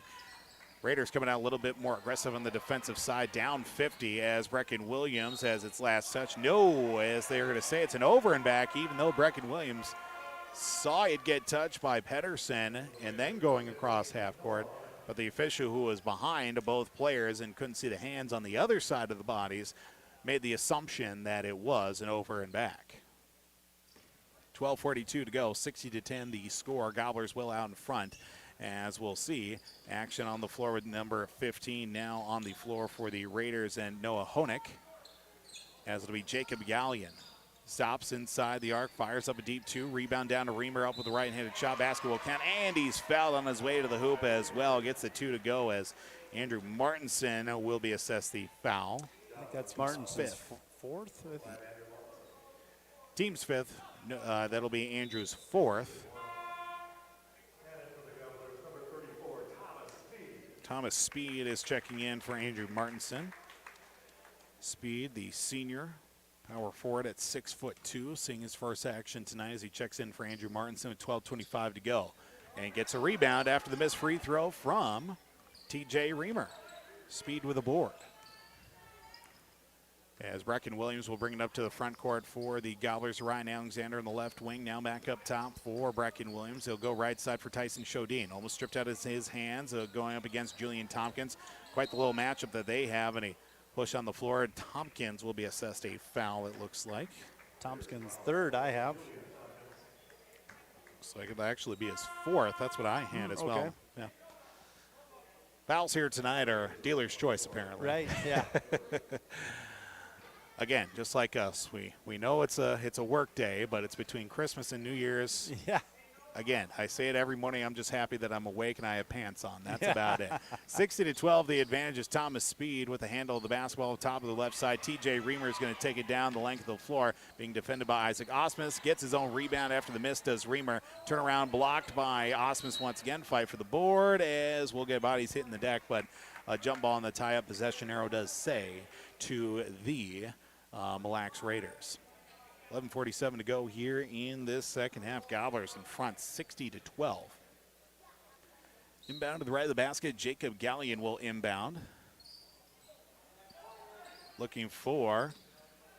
Raiders coming out a little bit more aggressive on the defensive side, down 50 as Brecken Williams has its last touch. No, as they're going to say it's an over and back, even though Brecken Williams saw it get touched by Pedersen and then going across half court. But the official who was behind both players and couldn't see the hands on the other side of the bodies made the assumption that it was an over and back. 12:42 to go, 60-10 the score. Gobblers will out in front, as we'll see action on the floor with number 15 now on the floor for the Raiders and Noah Honig, as it'll be Jacob Gallion. Stops inside the arc, fires up a deep 2, rebound down to Reamer, up with the right-handed shot, basketball count, and he's fouled on his way to the hoop as well. Gets the 2 to go as Andrew Martinson will be assessed the foul. I think that's Martinson's 4th. Team's 5th. That'll be Andrew's 4th. Thomas Speed is checking in for Andrew Martinson. Speed, the senior, power forward at 6'2", seeing his first action tonight as he checks in for Andrew Martinson with 12:25 to go. And gets a rebound after the missed free throw from TJ Reamer. Speed with a board. As Brecken Williams will bring it up to the front court for the Gobblers. Ryan Alexander in the left wing, now back up top for Brecken Williams. He'll go right side for Tyson Shodine. Almost stripped out of his hands, going up against Julian Tompkins. Quite the little matchup that they have, and a push on the floor. Tompkins will be assessed a foul, it looks like. Tompkins' 3rd, I have. Looks like it'll actually be his 4th. That's what I had as well. Yeah. Fouls here tonight are dealer's choice, apparently. Right, yeah. Again, just like us, we know it's a work day, but it's between Christmas and New Year's. Yeah. Again, I say it every morning. I'm just happy that I'm awake and I have pants on. That's about it. 60-12, the advantage is Thomas Speed with the handle of the basketball, top of the left side. TJ Reamer is going to take it down the length of the floor, being defended by Isaac Osmus. Gets his own rebound after the miss, does Reamer. Turnaround blocked by Osmus once again. Fight for the board as we'll get bodies hitting the deck, but a jump ball in the tie-up possession arrow does say to the Mille Raiders. 11:47 to go here in this second half. Gobblers in front, 60-12. Inbound to the right of the basket, Jacob Gallion will inbound. Looking for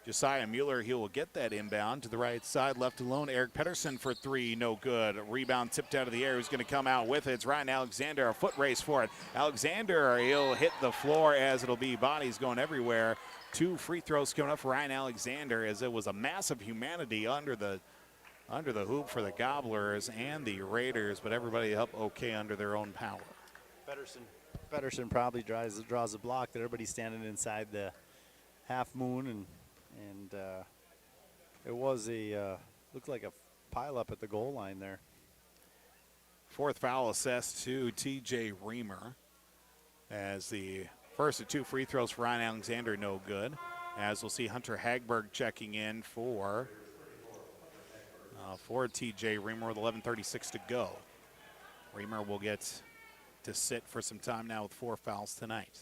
Josiah Mueller. He will get that inbound to the right side, left alone. Eric Pedersen for 3, no good. Rebound tipped out of the air. Who's going to come out with it? It's Ryan Alexander, a foot race for it. Alexander, he'll hit the floor as it'll be bodies going everywhere. 2 free throws coming up for Ryan Alexander, as it was a massive humanity under the hoop for the Gobblers and the Raiders, but everybody up okay under their own power. Pedersen probably draws a block that everybody's standing inside the half moon, and it was looked like a pile up at the goal line there. 4th foul assessed to TJ Reamer, as the first of 2 free throws for Ryan Alexander, no good. As we'll see Hunter Hagberg checking in for TJ Reamer with 11:36 to go. Reamer will get to sit for some time now with 4 fouls tonight.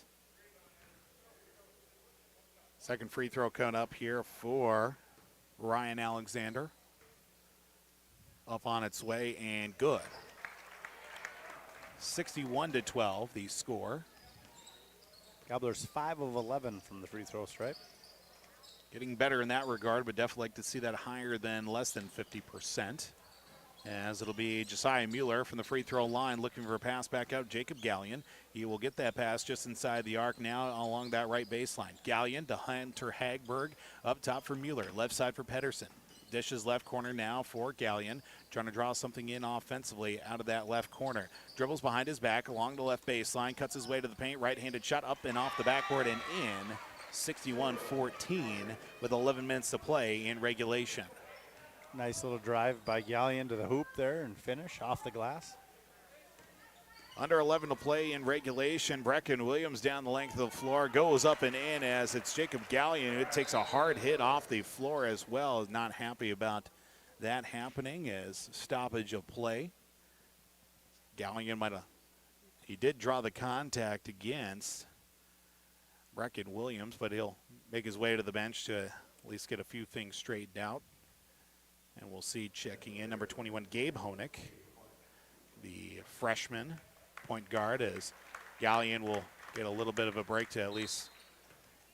Second free throw coming up here for Ryan Alexander. Up on its way and good. 61-12 the score. Gobblers 5 of 11 from the free throw stripe. Getting better in that regard, but definitely like to see that higher than less than 50%. As it'll be Josiah Mueller from the free throw line looking for a pass back out. Jacob Gallion. He will get that pass just inside the arc now along that right baseline. Gallion to Hunter Hagberg up top for Mueller. Left side for Pedersen. Dishes left corner now for Gallion. Trying to draw something in offensively out of that left corner. Dribbles behind his back along the left baseline. Cuts his way to the paint. Right-handed shot up and off the backboard and in. 61-14 with 11 minutes to play in regulation. Nice little drive by Gallion to the hoop there and finish off the glass. Under 11 to play in regulation. Brecken Williams down the length of the floor. Goes up and in as it's Jacob Gallion who takes a hard hit off the floor as well. Is not happy about that happening as stoppage of play. Gallion he did draw the contact against Brecken Williams, but he'll make his way to the bench to at least get a few things straightened out. And we'll see checking in number 21, Gabe Honig, the freshman point guard, as Gallion will get a little bit of a break to at least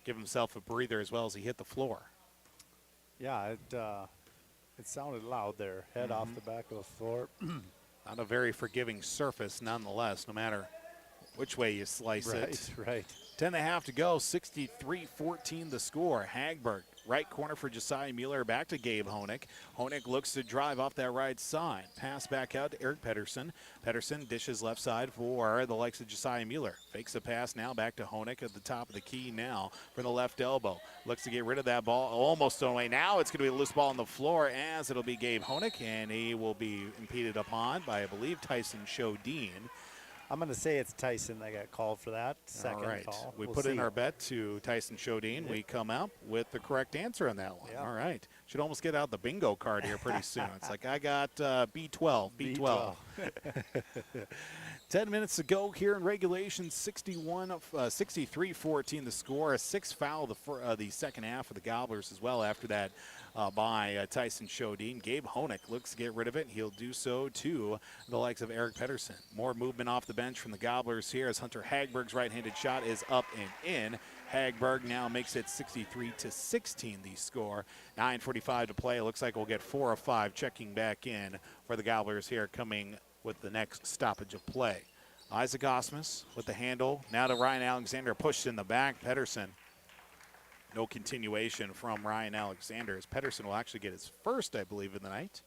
give himself a breather as well as he hit the floor. Yeah, it sounded loud there. Head off the back of the floor. Not a very forgiving surface nonetheless, no matter which way you slice it. Right. 10.5 to go, 63-14 the score. Hagberg, right corner for Josiah Mueller, back to Gabe Honig. Honig looks to drive off that right side. Pass back out to Eric Pedersen. Pedersen dishes left side for the likes of Josiah Mueller. Fakes a pass now back to Honig at the top of the key now from the left elbow. Looks to get rid of that ball, almost thrown away. Now it's going to be a loose ball on the floor as it'll be Gabe Honig, and he will be impeded upon by, I believe, Tyson Shodine. I'm going to say it's Tyson that got called for that second call. We put in our bet to Tyson Shodine. Yep. We come out with the correct answer on that one. Yep. All right. Should almost get out the bingo card here pretty soon. It's like I got B12. 10 minutes to go here in regulation. 63-14 the score. A sixth foul the second half of the Gobblers as well after that by Tyson Shodine. Gabe Honig looks to get rid of it. He'll do so to the likes of Eric Pedersen. More movement off the bench from the Gobblers here as Hunter Hagberg's right-handed shot is up and in. Hagberg now makes it 63-16 the score. 9:45 to play. It looks like we'll get 4 or 5 checking back in for the Gobblers here coming with the next stoppage of play. Isaac Osmus with the handle. Now to Ryan Alexander, pushed in the back. Pedersen. No continuation from Ryan Alexander as Pedersen will actually get his first, I believe, in the night.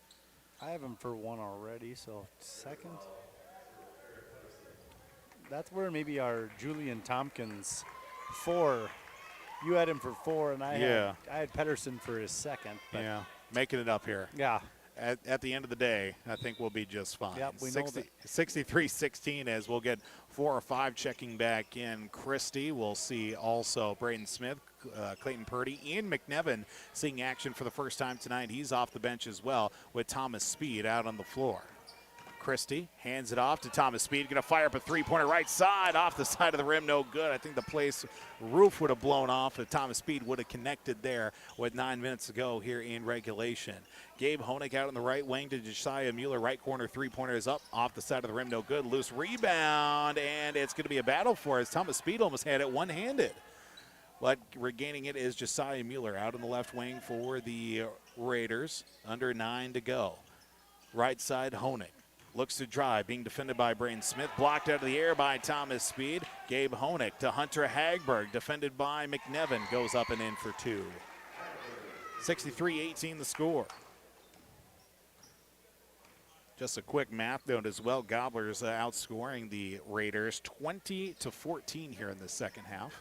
I have him for one already, so second. That's where maybe our Julian Tompkins 4. You had him for 4, and I had Pedersen for his second. But yeah, making it up here. Yeah. At the end of the day, I think we'll be just fine. Yep, we know that. 63-16 as we'll get 4 or 5 checking back in. Christie, we'll see also Braden Smith, Clayton Purdy, Ian McNevin seeing action for the first time tonight. He's off the bench as well with Thomas Speed out on the floor. Christie hands it off to Thomas Speed. Going to fire up a three-pointer right side off the side of the rim. No good. I think the place roof would have blown off if Thomas Speed would have connected there with 9 minutes to go here in regulation. Gabe Honig out on the right wing to Josiah Mueller. Right corner three-pointer is up off the side of the rim. No good. Loose rebound, and it's going to be a battle for it. Thomas Speed almost had it one-handed. But regaining it is Josiah Mueller out on the left wing for the Raiders. Under 9 to go. Right side, Honig. Looks to drive, being defended by Braden Smith. Blocked out of the air by Thomas Speed. Gabe Honig to Hunter Hagberg, defended by McNevin. Goes up and in for 2. 63-18 the score. Just a quick math note as well. Gobblers outscoring the Raiders 20-14 here in the second half.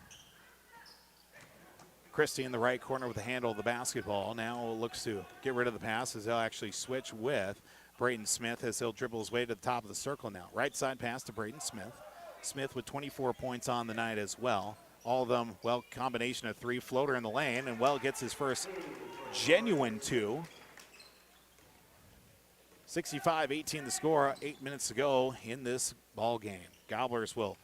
Christie in the right corner with the handle of the basketball. Now looks to get rid of the pass as they'll actually switch with Braden Smith as he'll dribble his way to the top of the circle now. Right side pass to Braden Smith. Smith with 24 points on the night as well. All of them, well, combination of 3. Floater in the lane, and well gets his first genuine 2. 65-18 the score. 8 minutes to go in this ball game. Gobblers will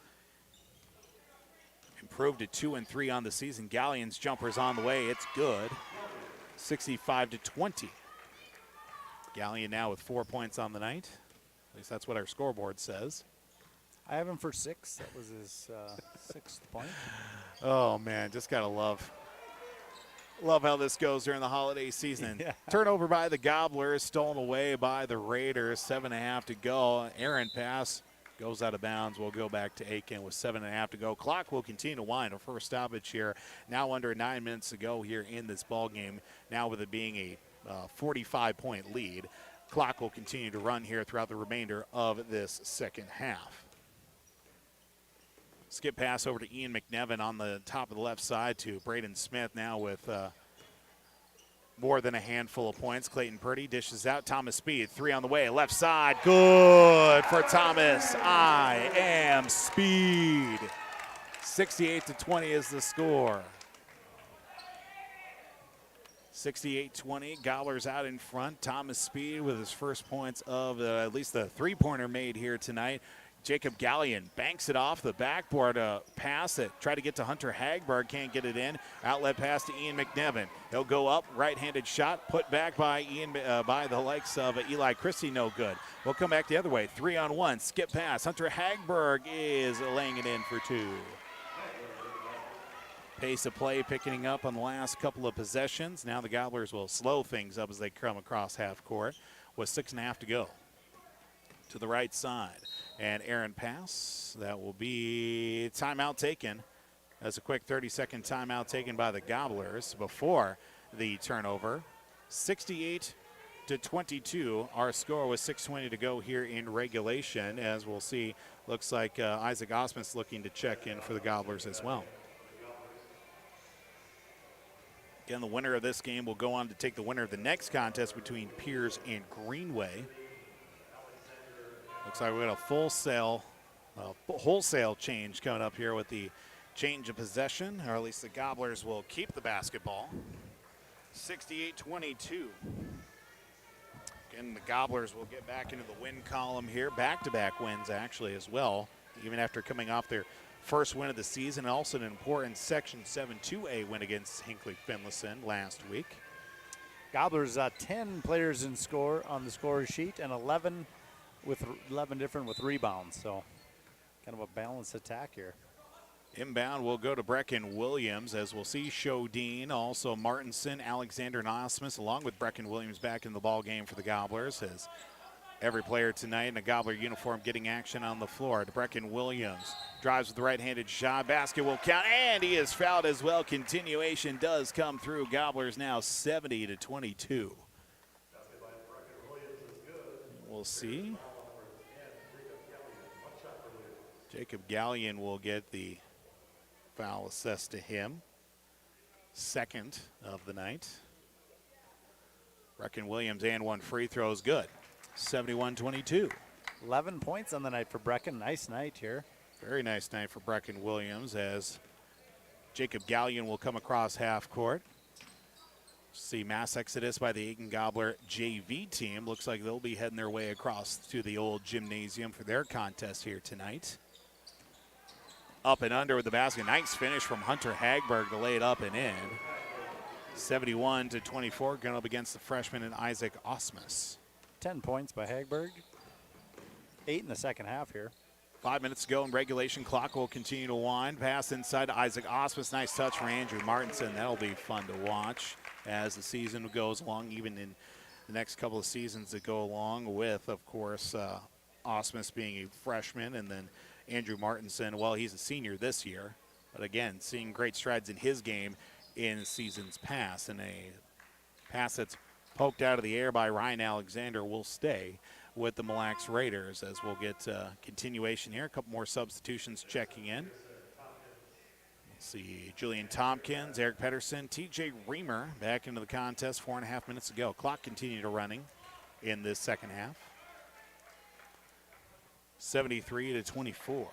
improve to 2-3 on the season. Gallion's jumper's on the way. It's good. 65-20. Gallion now with 4 points on the night. At least that's what our scoreboard says. I have him for 6. That was his 6th point. Oh, man, just got to love Love how this goes during the holiday season. Yeah. Turnover by the Gobblers, stolen away by the Raiders. 7.5 to go. Aaron pass goes out of bounds. We'll go back to Aitkin with 7.5 to go. Clock will continue to wind. Our first stoppage here. Now under 9 minutes to go here in this ball game. Now with it being a 45-point lead. Clock will continue to run here throughout the remainder of this second half. Skip pass over to Ian McNevin on the top of the left side to Braden Smith now with more than a handful of points. Clayton Purdy dishes out. Thomas Speed, 3 on the way. Left side, good for Thomas. I am Speed. 68-20 is the score. 68-20, Gobblers out in front. Thomas Speed with his first points of at least the three-pointer made here tonight. Jacob Gallion banks it off the backboard, pass it. Try to get to Hunter Hagberg, can't get it in. Outlet pass to Ian McNevin. He'll go up, right-handed shot, put back by by the likes of Eli Christie, no good. We'll come back the other way, 3-on-1, skip pass. Hunter Hagberg is laying it in for 2. Pace of play picking up on the last couple of possessions. Now the Gobblers will slow things up as they come across half court with 6.5 to go. To the right side. And Aaron pass. That will be timeout taken. That's a quick 30-second timeout taken by the Gobblers before the turnover. 68-22. Our score with 6:20 to go here in regulation. As we'll see, looks like Isaac Osmus looking to check in for the Gobblers as well. Again, the winner of this game will go on to take the winner of the next contest between Piers and Greenway. Looks like we got a wholesale change coming up here with the change of possession, or at least the Gobblers will keep the basketball. 68-22. Again, the Gobblers will get back into the win column here. Back-to-back wins, actually, as well, even after coming off their first win of the season. Also an important Section 7 2A win against Hinckley-Finlayson last week. Gobblers 10 players in score on the score sheet and 11 different with rebounds, so kind of a balanced attack here. Inbound will go to Brecken Williams, as we'll see Shodine, also Martinson, Alexander, and Osmus, along with Brecken Williams back in the ball game for the Gobblers, as every player tonight in a Gobbler uniform getting action on the floor. To Brecken Williams, drives with the right-handed shot, basket will count, and he is fouled as well. Continuation does come through. Gobblers now 70-22. We'll see. Jacob Gallion will get the foul assessed to him. Second of the night. Brecken Williams and 1 free throw is good. 71-22. 11 points on the night for Brecken. Nice night here. Very nice night for Brecken Williams, as Jacob Gallion will come across half court. See mass exodus by the Aitkin Gobbler JV team. Looks like they'll be heading their way across to the old gymnasium for their contest here tonight. Up and under with the basket. Nice finish from Hunter Hagberg to lay it up and in. 71-24, going up against the freshman and Isaac Osmus. 10 points by Hagberg. 8 in the second half here. 5 minutes to go in regulation. Clock will continue to wind. Pass inside to Isaac Osmus. Nice touch for Andrew Martinson. That'll be fun to watch as the season goes along, even in the next couple of seasons that go along with, of course, Osmus being a freshman, and then Andrew Martinson, well, he's a senior this year. But again, seeing great strides in his game in seasons past. And a pass that's poked out of the air by Ryan Alexander will stay with the Mille Lacs Raiders, as we'll get continuation here. A couple more substitutions checking in. Let's see, Julian Tompkins, Eric Pedersen, TJ Reamer back into the contest. 4.5 minutes to go. Clock continued running in this second half. 73-24.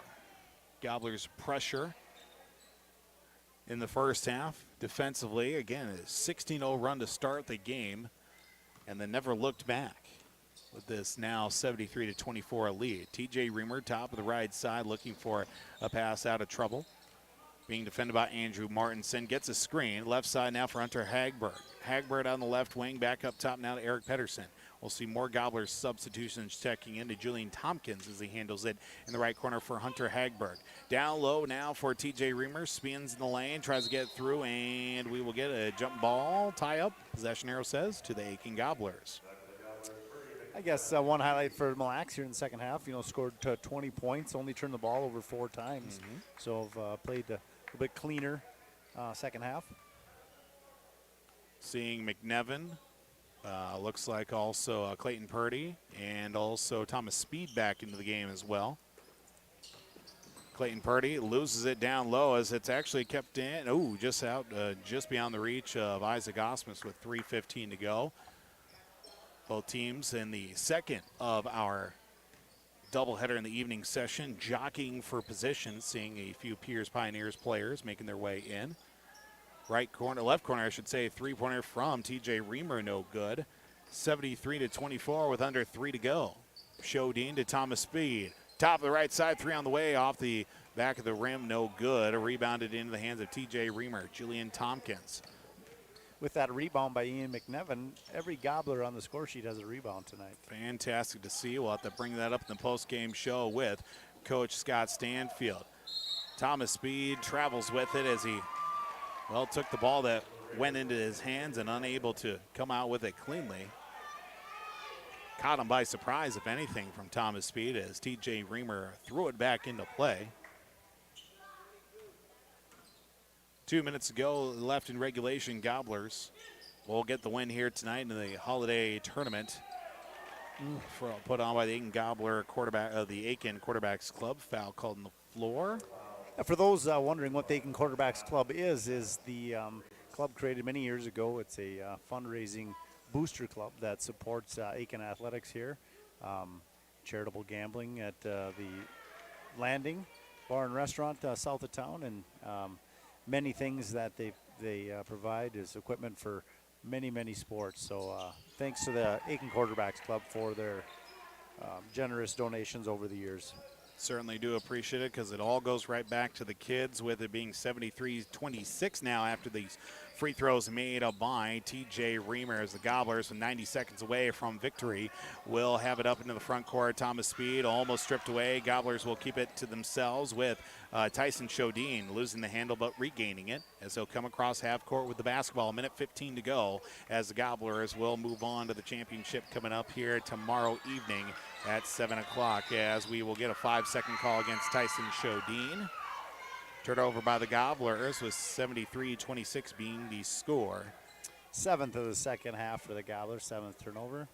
Gobblers pressure in the first half. Defensively, again, a 16-0 run to start the game, and then never looked back with this now 73-24 lead. TJ Reamer, top of the right side, looking for a pass out of trouble. Being defended by Andrew Martinson. Gets a screen. Left side now for Hunter Hagberg. Hagberg on the left wing. Back up top now to Eric Pedersen. We'll see more Gobblers substitutions checking into Julian Tompkins as he handles it in the right corner for Hunter Hagberg. Down low now for TJ Reamer, spins in the lane, tries to get through, and we will get a jump ball tie up, possession arrow says, to the Aitkin Gobblers. I guess one highlight for Mille here in the second half, scored 20 points, only turned the ball over 4 times. So played a little bit cleaner second half. Seeing McNevin, looks like also Clayton Purdy, and also Thomas Speed back into the game as well. Clayton Purdy loses it down low as it's actually kept in. Oh, just out, just beyond the reach of Isaac Osmus with 3:15 to go. Both teams in the second of our doubleheader in the evening session, jockeying for position, seeing a few Piers Pioneers players making their way in. Right corner, left corner, I should say, 3-pointer from TJ Reamer, no good. 73-24 with under 3 to go. Shodine to Thomas Speed. Top of the right side, 3 on the way, off the back of the rim, no good. Rebounded into the hands of TJ Reamer. Julian Tompkins. With that rebound by Ian McNevin, every Gobbler on the score sheet has a rebound tonight. Fantastic to see. We'll have to bring that up in the post-game show with Coach Scott Stanfield. Thomas Speed travels with it as he, took the ball that went into his hands and unable to come out with it cleanly. Caught him by surprise, if anything, from Thomas Speed as TJ Reamer threw it back into play. 2 minutes ago left in regulation. Gobblers will get the win here tonight in the holiday tournament. Put on by the Aiken Gobbler quarterback of the Aiken Quarterbacks Club. Foul called on the floor. For those wondering what the Aiken Quarterbacks Club is the club created many years ago. It's a fundraising booster club that supports Aiken athletics here. Charitable gambling at the Landing Bar and Restaurant south of town, and many things that they provide is equipment for many sports. So thanks to the Aiken Quarterbacks Club for their generous donations over the years. Certainly do appreciate it because it all goes right back to the kids, with it being 73-26 now after these free throws made up by TJ Reamer as the Gobblers, with 90 seconds away from victory, will have it up into the front court. Thomas Speed almost stripped away. Gobblers will keep it to themselves with Tyson Shodine losing the handle but regaining it as he'll come across half court with the basketball. 1:15 to go as the Gobblers will move on to the championship coming up here tomorrow evening at 7 o'clock, as we will get a 5-second call against Tyson Shodine. Turned over by the Gobblers with 73-26 being the score. 7th of the second half for the Gobblers, 7th turnover.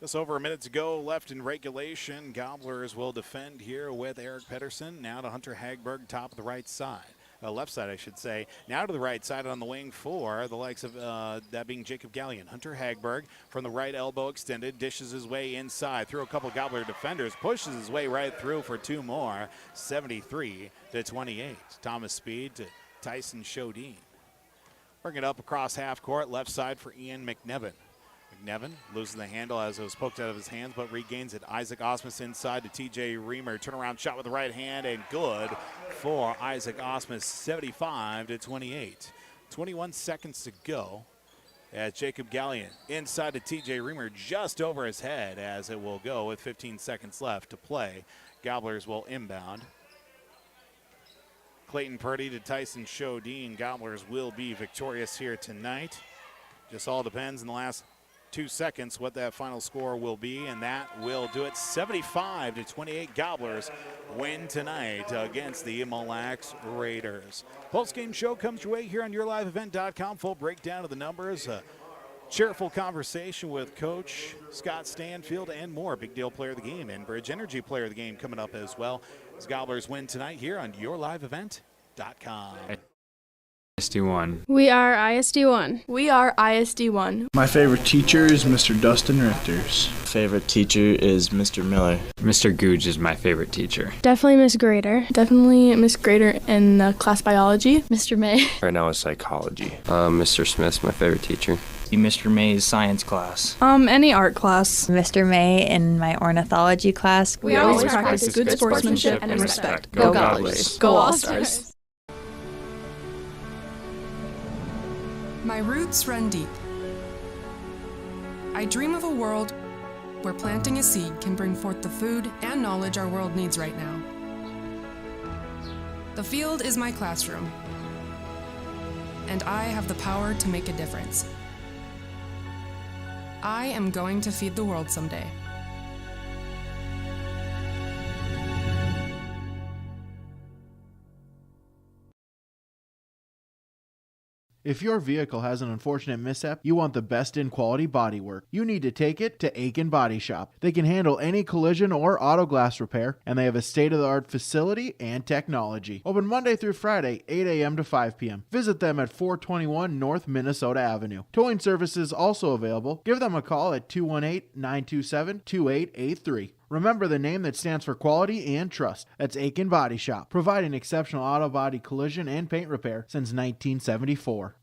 Just over a minute to go left in regulation. Gobblers will defend here with Eric Pedersen. Now to Hunter Hagberg, top of the right side. Left side, I should say. Now to the right side on the wing for the likes of that being Jacob Gallion. Hunter Hagberg from the right elbow extended, dishes his way inside through a couple Gobbler defenders, pushes his way right through for 2 more. 73-28. Thomas Speed to Tyson Shodine. Bring it up across half court, left side for Ian McNevin. McNevin losing the handle as it was poked out of his hands, but regains it. Isaac Osmus inside to TJ Reamer. Turnaround shot with the right hand, and good for Isaac Osmus, 75-28. 21 seconds to go as Jacob Gallion inside to TJ Reamer, just over his head as it will go with 15 seconds left to play. Gobblers will inbound. Clayton Purdy to Tyson Shodine. Gobblers will be victorious here tonight. Just all depends in the last 2 seconds what that final score will be, and that will do it. 75-28. Gobblers win tonight against the Mille Raiders. Post-game show comes your way here on YourLiveEvent.com. Full breakdown of the numbers, cheerful conversation with Coach Scott Stanfield, and more. Big Deal Player of the Game and Bridge Energy Player of the Game coming up as well, as Gobblers win tonight here on YourLiveEvent.com. ISD1. We are ISD1. We are ISD1. My favorite teacher is Mr. Dustin Richters. Favorite teacher is Mr. Miller. Mr. Googe is my favorite teacher. Definitely Miss Grader. Definitely Miss Grader in class biology. Mr. May. Right now is psychology. Mr. Smith's my favorite teacher. Mr. May's science class. Any art class. Mr. May in my ornithology class. We always practice good sportsmanship and respect. Go Gobblers. Go All-Stars. My roots run deep. I dream of a world where planting a seed can bring forth the food and knowledge our world needs right now. The field is my classroom, and I have the power to make a difference. I am going to feed the world someday. If your vehicle has an unfortunate mishap, you want the best in quality bodywork. You need to take it to Aitkin Body Shop. They can handle any collision or auto glass repair, and they have a state-of-the-art facility and technology. Open Monday through Friday, 8 a.m. to 5 p.m. Visit them at 421 North Minnesota Avenue. Towing services also available. Give them a call at 218-927-2883. Remember the name that stands for quality and trust. That's Aitkin Body Shop, providing exceptional auto body collision and paint repair since 1974.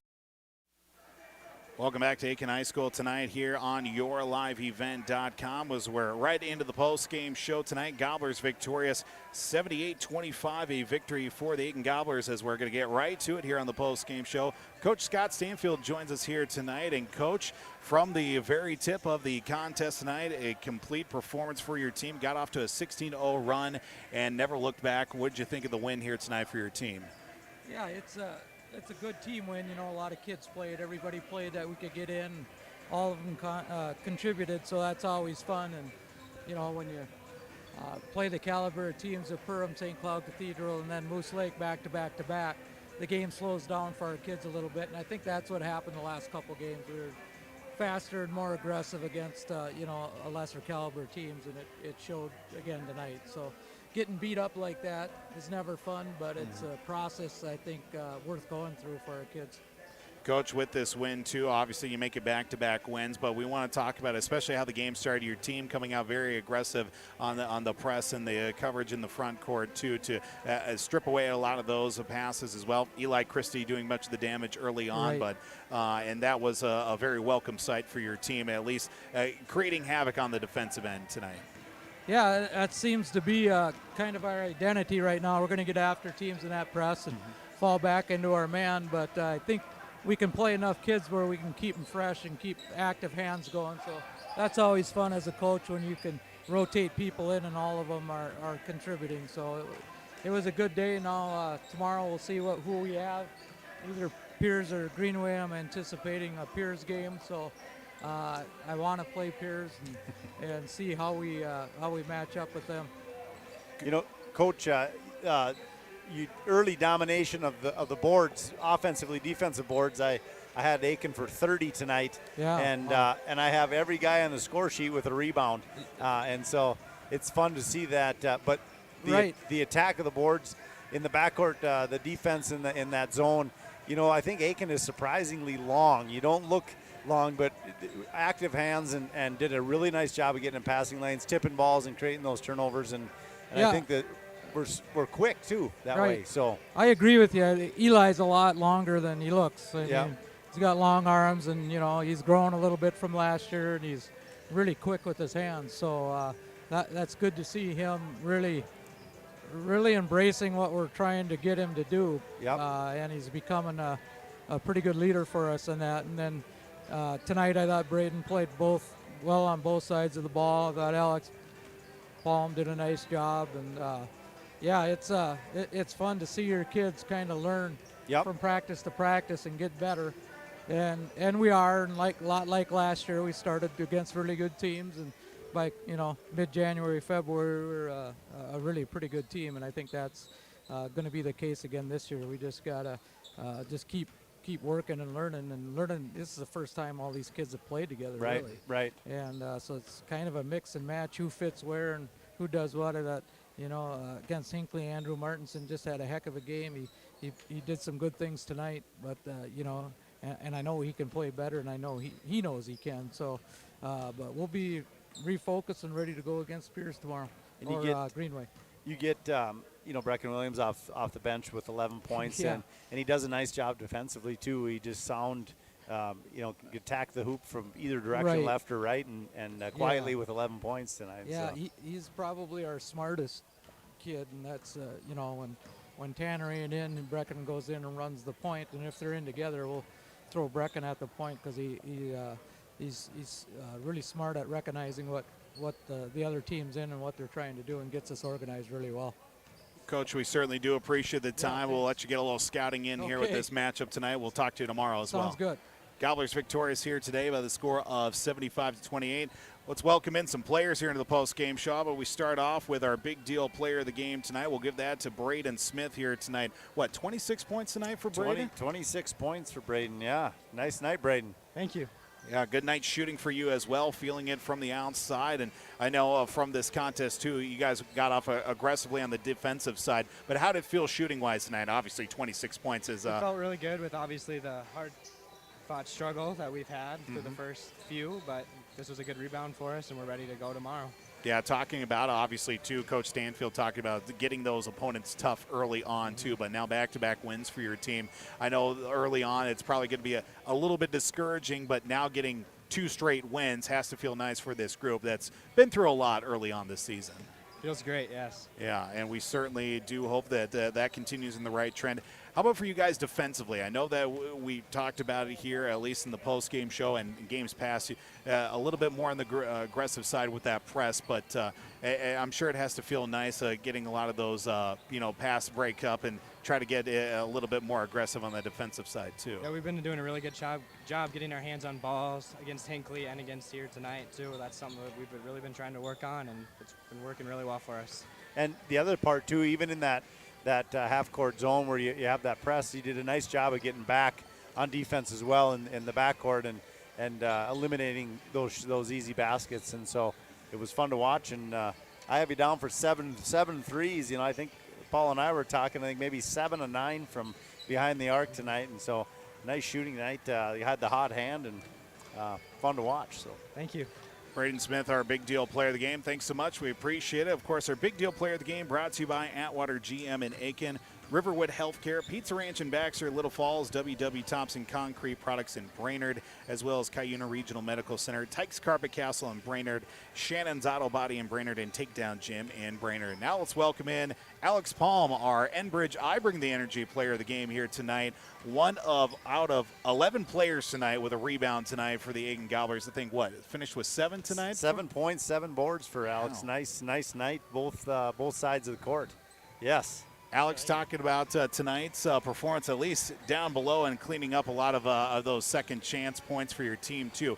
Welcome back to Aitkin High School tonight here on YourLiveEvent.com. We're right into the post-game show tonight. Gobblers victorious 78-25, a victory for the Aitkin Gobblers, as we're going to get right to it here on the post-game show. Coach Scott Stanfield joins us here tonight. And Coach, from the very tip of the contest tonight, a complete performance for your team. Got off to a 16-0 run and never looked back. What did you think of the win here tonight for your team? Yeah, it's a good team win. You know, a lot of kids played. Everybody played that we could get in. All of them contributed, so that's always fun. And, you know, when you play the caliber of teams of Perham, St. Cloud Cathedral, and then Moose Lake back to back to back, the game slows down for our kids a little bit. And I think that's what happened the last couple games. We were faster and more aggressive against, you know, a lesser caliber teams, and it showed again tonight. So getting beat up like that is never fun, but it's a process, I think, worth going through for our kids. Coach, with this win, too, obviously you make it back-to-back wins, but we want to talk about especially how the game started. Your team coming out very aggressive on the press and the coverage in the front court, too, to strip away a lot of those passes as well. Eli Christie doing much of the damage early on, Right. but and that was a very welcome sight for your team, at least creating havoc on the defensive end tonight. Yeah, that seems to be kind of our identity right now. We're going to get after teams in that press and fall back into our man, but I think we can play enough kids where we can keep them fresh and keep active hands going. So that's always fun as a coach when you can rotate people in and all of them are contributing. So it was a good day. Now tomorrow we'll see who we have, either Piers or Greenway. I'm anticipating a Piers game. So I want to play Piers and see how we match up with them. You know, Coach, early domination of the boards, offensively, defensive boards. I had Aitkin for 30 tonight, and I have every guy on the score sheet with a rebound, and so it's fun to see that. But the attack of the boards in the backcourt, the defense in that zone. You know, I think Aitkin is surprisingly long. You don't look long, but active hands and did a really nice job of getting in passing lanes, tipping balls, and creating those turnovers. And I think that we're quick too that way. So I agree with you. Eli's a lot longer than he looks. I mean, he's got long arms, and you know he's grown a little bit from last year, and he's really quick with his hands. So that's good to see him really embracing what we're trying to get him to do. And he's becoming a pretty good leader for us in that. And then tonight I thought Braden played well on both sides of the ball. I thought Alex Palm did a nice job, and it's fun to see your kids kind of learn from practice to practice and get better, and we are. And like last year, we started against really good teams, and by mid-January, February, we were a really pretty good team, and I think that's going to be the case again this year. We just gotta just keep working and learning. This is the first time all these kids have played together. Right. And so it's kind of a mix and match, who fits where and who does what. That against Hinckley, Andrew Martinson just had a heck of a game. He did some good things tonight, but and I know he can play better, and I know he knows he can. So, but we'll be refocused and ready to go against Pierce tomorrow, or Greenway. You get Brecken Williams off the bench with 11 points, and he does a nice job defensively too. He just can attack the hoop from either direction, left or right, and quietly with 11 points tonight. Yeah, so. He's probably our smartest kid, and that's when Tanner ain't in and Brecken goes in and runs the point, and if they're in together, we'll throw Brecken at the point because he he's really smart at recognizing what the other team's in and what they're trying to do, and gets us organized really well. Coach, we certainly do appreciate the time. We'll let you get a little scouting in here with this matchup tonight. We'll talk to you tomorrow as well. Sounds good. Gobblers victorious here today by the score of 75-28. Let's welcome in some players here into the post-game show, but we start off with our big deal player of the game tonight. We'll give that to Braden Smith here tonight. What, 26 points tonight for Braden? 26 points for Braden, yeah. Nice night, Braden. Thank you. Yeah, good night shooting for you as well, feeling it from the outside. And I know from this contest, too, you guys got off aggressively on the defensive side. But how did it feel shooting-wise tonight? Obviously, 26 points is... It felt really good with, obviously, the hard-fought struggle that we've had for the first few. But this was a good rebound for us, and we're ready to go tomorrow. Yeah, talking about, obviously, too, Coach Stanfield talking about getting those opponents tough early on, too, but now back-to-back wins for your team. I know early on it's probably going to be a little bit discouraging, but now getting 2 straight wins has to feel nice for this group that's been through a lot early on this season. Feels great, yes. Yeah, and we certainly do hope that that continues in the right trend. How about for you guys defensively? I know that we talked about it here, at least in the post-game show and games past, a little bit more on the aggressive side with that press, but I'm sure it has to feel nice getting a lot of those, pass break up and try to get a little bit more aggressive on the defensive side, too. Yeah, we've been doing a really good job getting our hands on balls against Hinckley and against here tonight, too. That's something that we've really been trying to work on, and it's been working really well for us. And the other part, too, even in that half-court zone where you have that press, you did a nice job of getting back on defense as well in the backcourt and eliminating those easy baskets. And so it was fun to watch. And I have you down for seven threes. I think Paul and I were talking, I think maybe 7 of 9 from behind the arc tonight. And so nice shooting night. You had the hot hand and fun to watch. So thank you. Braden Smith, our big deal player of the game. Thanks so much. We appreciate it. Of course, our big deal player of the game brought to you by Atwater GM in Aitkin, Riverwood Healthcare, Pizza Ranch in Baxter, Little Falls, W.W. Thompson Concrete Products in Brainerd, as well as Cuyuna Regional Medical Center, Tykes Carpet Castle in Brainerd, Shannon's Auto Body in Brainerd, and Takedown Gym in Brainerd. Now let's welcome in Alex Palm, our Enbridge I Bring the Energy player of the game here tonight. One out of 11 players tonight with a rebound tonight for the Aitkin Gobblers. I think, finished with 7 tonight? 7 points, 7 boards for Alex. Wow. Nice night, both sides of the court. Yes. Alex talking about tonight's performance, at least down below, and cleaning up a lot of those second chance points for your team, too.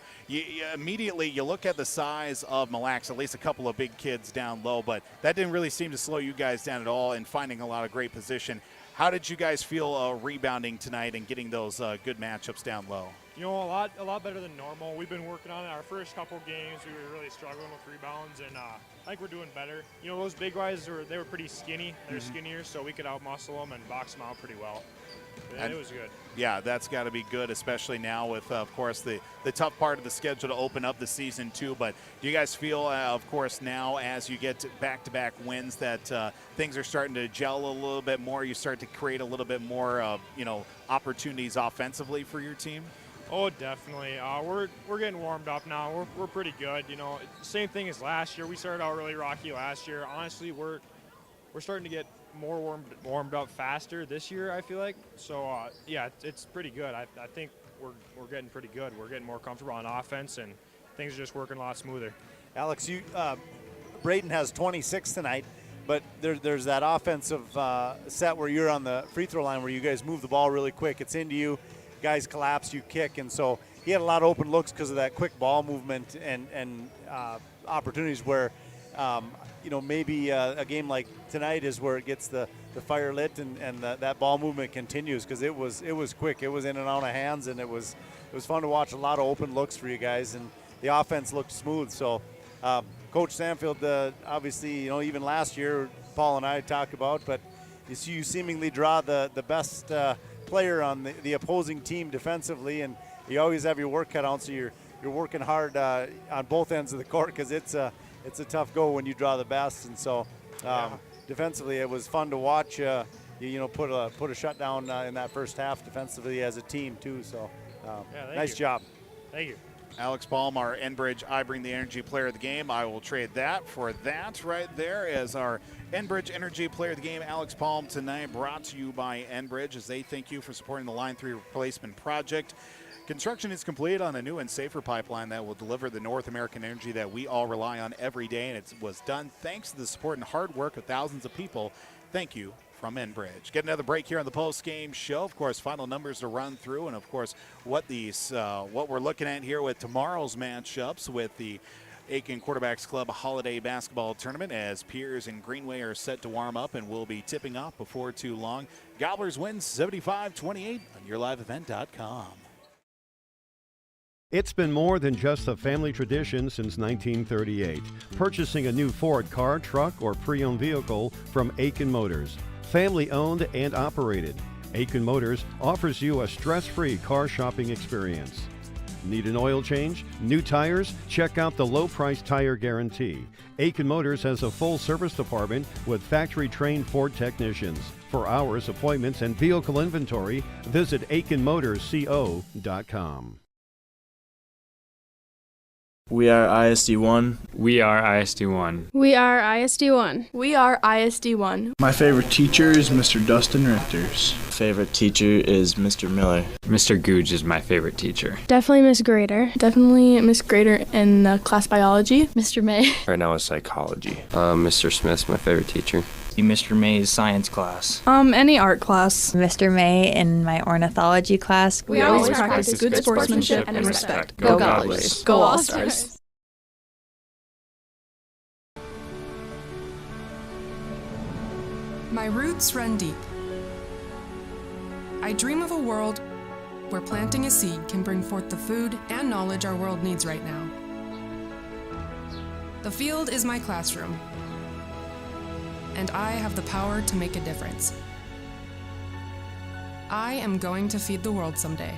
Immediately, you look at the size of Mille, at least a couple of big kids down low, but that didn't really seem to slow you guys down at all in finding a lot of great position. How did you guys feel rebounding tonight and getting those good matchups down low? A lot better than normal. We've been working on it. Our first couple games, we were really struggling with rebounds, and I think we're doing better. Those big guys, they were pretty skinny. They're skinnier, so we could outmuscle them and box them out pretty well. It was good. Yeah, that's got to be good, especially now with, of course, the tough part of the schedule to open up the season, too. But do you guys feel, of course, now as you get back-to-back wins that things are starting to gel a little bit more? You start to create a little bit more, opportunities offensively for your team? Oh, definitely. We're getting warmed up now. We're pretty good. Same thing as last year. We started out really rocky last year. Honestly, we're starting to get more warmed up faster this year, I feel like. So, it's pretty good. I think we're getting pretty good. We're getting more comfortable on offense, and things are just working a lot smoother. Alex, Braden has 26 tonight, but there's that offensive set where you're on the free throw line where you guys move the ball really quick. It's into you. Guys collapse, you kick, and so he had a lot of open looks because of that quick ball movement and opportunities where maybe a game like tonight is where it gets the fire lit and that ball movement continues because it was quick. It was in and out of hands, and it was fun to watch. A lot of open looks for you guys, and the offense looked smooth. So Coach Stanfield, obviously, even last year Paul and I talked about, but you seemingly draw the best player on the opposing team defensively, and you always have your work cut out, so you're working hard on both ends of the court because it's a tough go when you draw the best. And so defensively it was fun to watch put a shutdown in that first half defensively as a team too. So nice job. Thank you. Alex Palm, our Enbridge I Bring the Energy player of the game. I will trade that for that right there as our Enbridge Energy player of the game. Alex Palm tonight, brought to you by Enbridge, as they thank you for supporting the Line 3 replacement project. Construction is complete on a new and safer pipeline that will deliver the North American energy that we all rely on every day, and it was done thanks to the support and hard work of thousands of people. Thank you from Enbridge. Get another break here on the post-game show. Of course, final numbers to run through, and of course, what we're looking at here with tomorrow's matchups with the Aitkin Quarterbacks Club Holiday Basketball Tournament, as Piers and Greenway are set to warm up and will be tipping off before too long. Gobblers win 75-28 on YourLiveEvent.com. It's been more than just a family tradition since 1938. Purchasing a new Ford car, truck, or pre-owned vehicle from Aitkin Motors. Family owned and operated. Aitkin Motors offers you a stress-free car shopping experience. Need an oil change? New tires? Check out the low-price tire guarantee. Aitkin Motors has a full service department with factory-trained Ford technicians. For hours, appointments, and vehicle inventory, visit AitkinMotorsCO.com. We are ISD1. We are ISD1. We are ISD1. We are ISD1. My favorite teacher is Mr. Dustin Richters. Favorite teacher is Mr. Miller. Mr. Googe is my favorite teacher. Definitely Miss Grader. Definitely Miss Grader in class biology. Mr. May. Right now is psychology. Mr. Smith's my favorite teacher. Mr. May's science class. Any art class. Mr. May in my ornithology class. We always practice good sportsmanship and respect. Go Gobblers. Go All-Stars. My roots run deep. I dream of a world where planting a seed can bring forth the food and knowledge our world needs right now. The field is my classroom, and I have the power to make a difference. I am going to feed the world someday.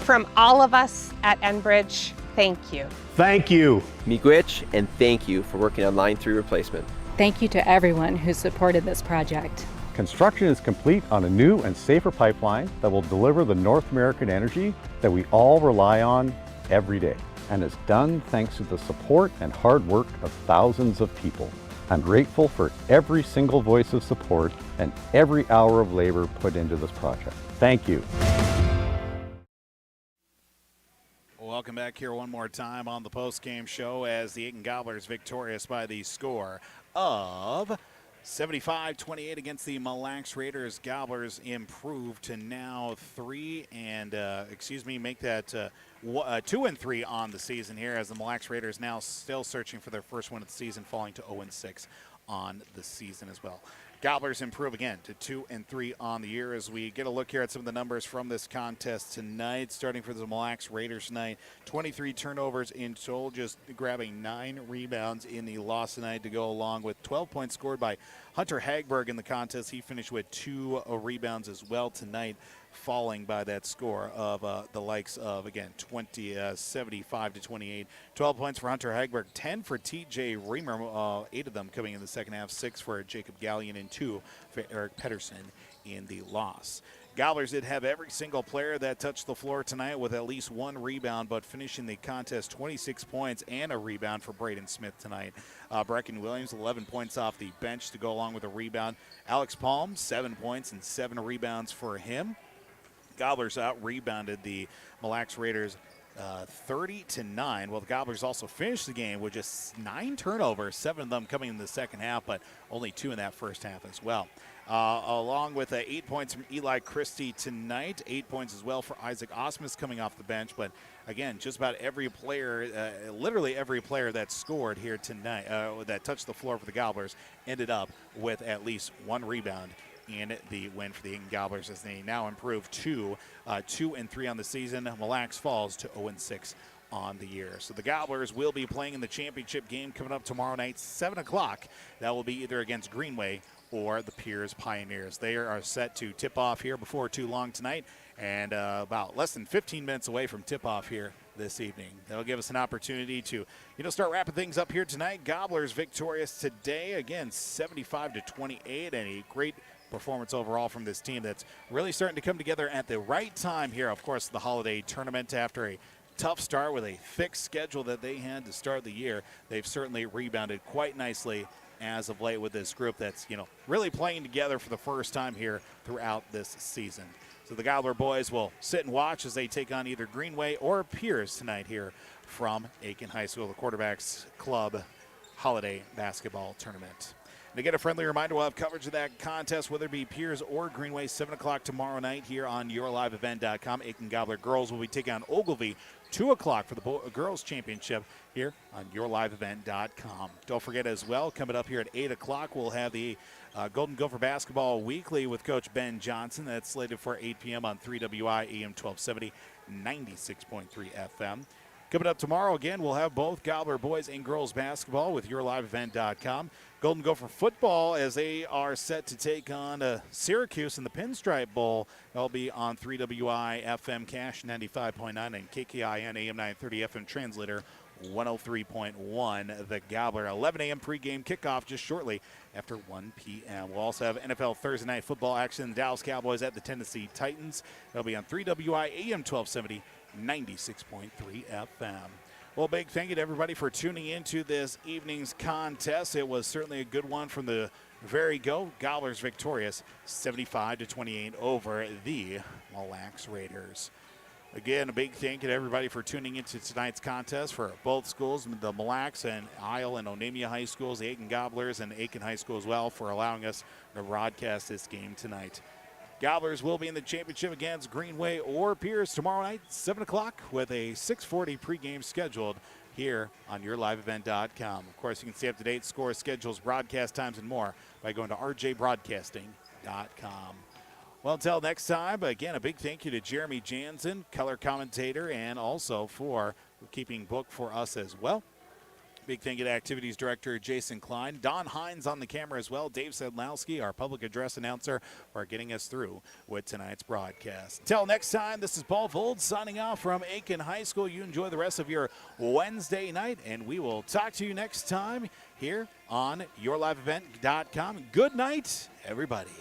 From all of us at Enbridge, thank you. Thank you. Miigwech, and thank you for working on Line 3 replacement. Thank you to everyone who supported this project. Construction is complete on a new and safer pipeline that will deliver the North American energy that we all rely on every day. And it's done thanks to the support and hard work of thousands of people. I'm grateful for every single voice of support and every hour of labor put into this project. Thank you. Welcome back here one more time on the post-game show as the Aitkin Gobblers victorious by the score of 75-28 against the Mille Raiders. Gobblers improved to now 3 and make that 2-3 on the season here, as the Mille Raiders now still searching for their first win of the season, falling to 0-6 on the season as well. Gobblers improve again to 2-3 on the year as we get a look here at some of the numbers from this contest tonight. Starting for the Mille Raiders tonight, 23 turnovers in total, just grabbing 9 rebounds in the loss tonight to go along with 12 points scored by Hunter Hagberg in the contest. He finished with 2 rebounds as well tonight, falling by that score of the likes of, again, 75-28. 12 points for Hunter Hagberg, 10 for TJ Reamer, 8 of them coming in the second half, 6 for Jacob Gallion, and 2 for Eric Pedersen in the loss. Gobblers did have every single player that touched the floor tonight with at least 1 rebound, but finishing the contest 26 points and a rebound for Braden Smith tonight. Brecken Williams, 11 points off the bench to go along with a rebound. Alex Palm, 7 points and 7 rebounds for him. Gobblers out-rebounded the Mille Raiders 30-9. Well, the Gobblers also finished the game with just 9 turnovers, 7 of them coming in the second half, but only 2 in that first half as well. Along with 8 points from Eli Christie tonight, 8 points as well for Isaac Osmus coming off the bench. But again, just about every player, literally every player that scored here tonight, that touched the floor for the Gobblers, ended up with at least 1 rebound in the win for the Aitkin Gobblers, as they now improve to 2-3 on the season. Mille Lacs falls to 0-6 on the year. So the Gobblers will be playing in the championship game coming up tomorrow night, 7 o'clock. That will be either against Greenway or the Piers Pioneers. They are set to tip off here before too long tonight, and about less than 15 minutes away from tip-off here this evening. That'll give us an opportunity to, start wrapping things up here tonight. Gobblers victorious today, again, 75-28, and a great performance overall from this team that's really starting to come together at the right time here. Of course, the holiday tournament after a tough start with a fixed schedule that they had to start the year, they've certainly rebounded quite nicely as of late with this group that's, really playing together for the first time here throughout this season. So the Gobbler boys will sit and watch as they take on either Greenway or Pierce tonight here from Aitkin High School, the Quarterbacks Club Holiday Basketball Tournament. And again, a friendly reminder, we'll have coverage of that contest, whether it be Piers or Greenway, 7 o'clock tomorrow night here on yourliveevent.com. Aiken Gobbler girls will be taking on Ogilvie, 2 o'clock for the girls' championship here on yourliveevent.com. Don't forget as well, coming up here at 8 o'clock, we'll have the Golden Gopher Basketball Weekly with Coach Ben Johnson. That's slated for 8 p.m. on 3WI AM 1270, 96.3 FM. Coming up tomorrow, again, we'll have both Gobbler boys and girls basketball with yourliveevent.com. Golden Gopher football, as they are set to take on Syracuse in the Pinstripe Bowl. They'll be on 3WI FM Cash 95.9 and KKIN AM 930 FM Translator 103.1. The Gobbler, 11 a.m. pregame kickoff just shortly after 1 p.m. We'll also have NFL Thursday Night Football action. The Dallas Cowboys at the Tennessee Titans. They'll be on 3WI AM 1270, 96.3 FM. Well, big thank you to everybody for tuning into this evening's contest. It was certainly a good one from the very go. Gobblers victorious 75-28 over the Mille Raiders. Again, a big thank you to everybody for tuning into tonight's contest for both schools, the Mille and Isle and Onamia High Schools, the Aiken Gobblers and Aiken High School as well, for allowing us to broadcast this game tonight. Gobblers will be in the championship against Greenway or Pierce tomorrow night, 7 o'clock, with a 6:40 pregame scheduled here on yourliveevent.com. Of course, you can stay up to date, scores, schedules, broadcast times, and more by going to rjbroadcasting.com. Well, until next time, again, a big thank you to Jeremy Jansen, color commentator, and also for keeping book for us as well. Big thank you to Activities Director Jason Klein. Don Hines on the camera as well. Dave Sedlowski, our public address announcer, for getting us through with tonight's broadcast. Until next time, this is Paul Vold signing off from Aiken High School. You enjoy the rest of your Wednesday night, and we will talk to you next time here on yourliveevent.com. Good night, everybody.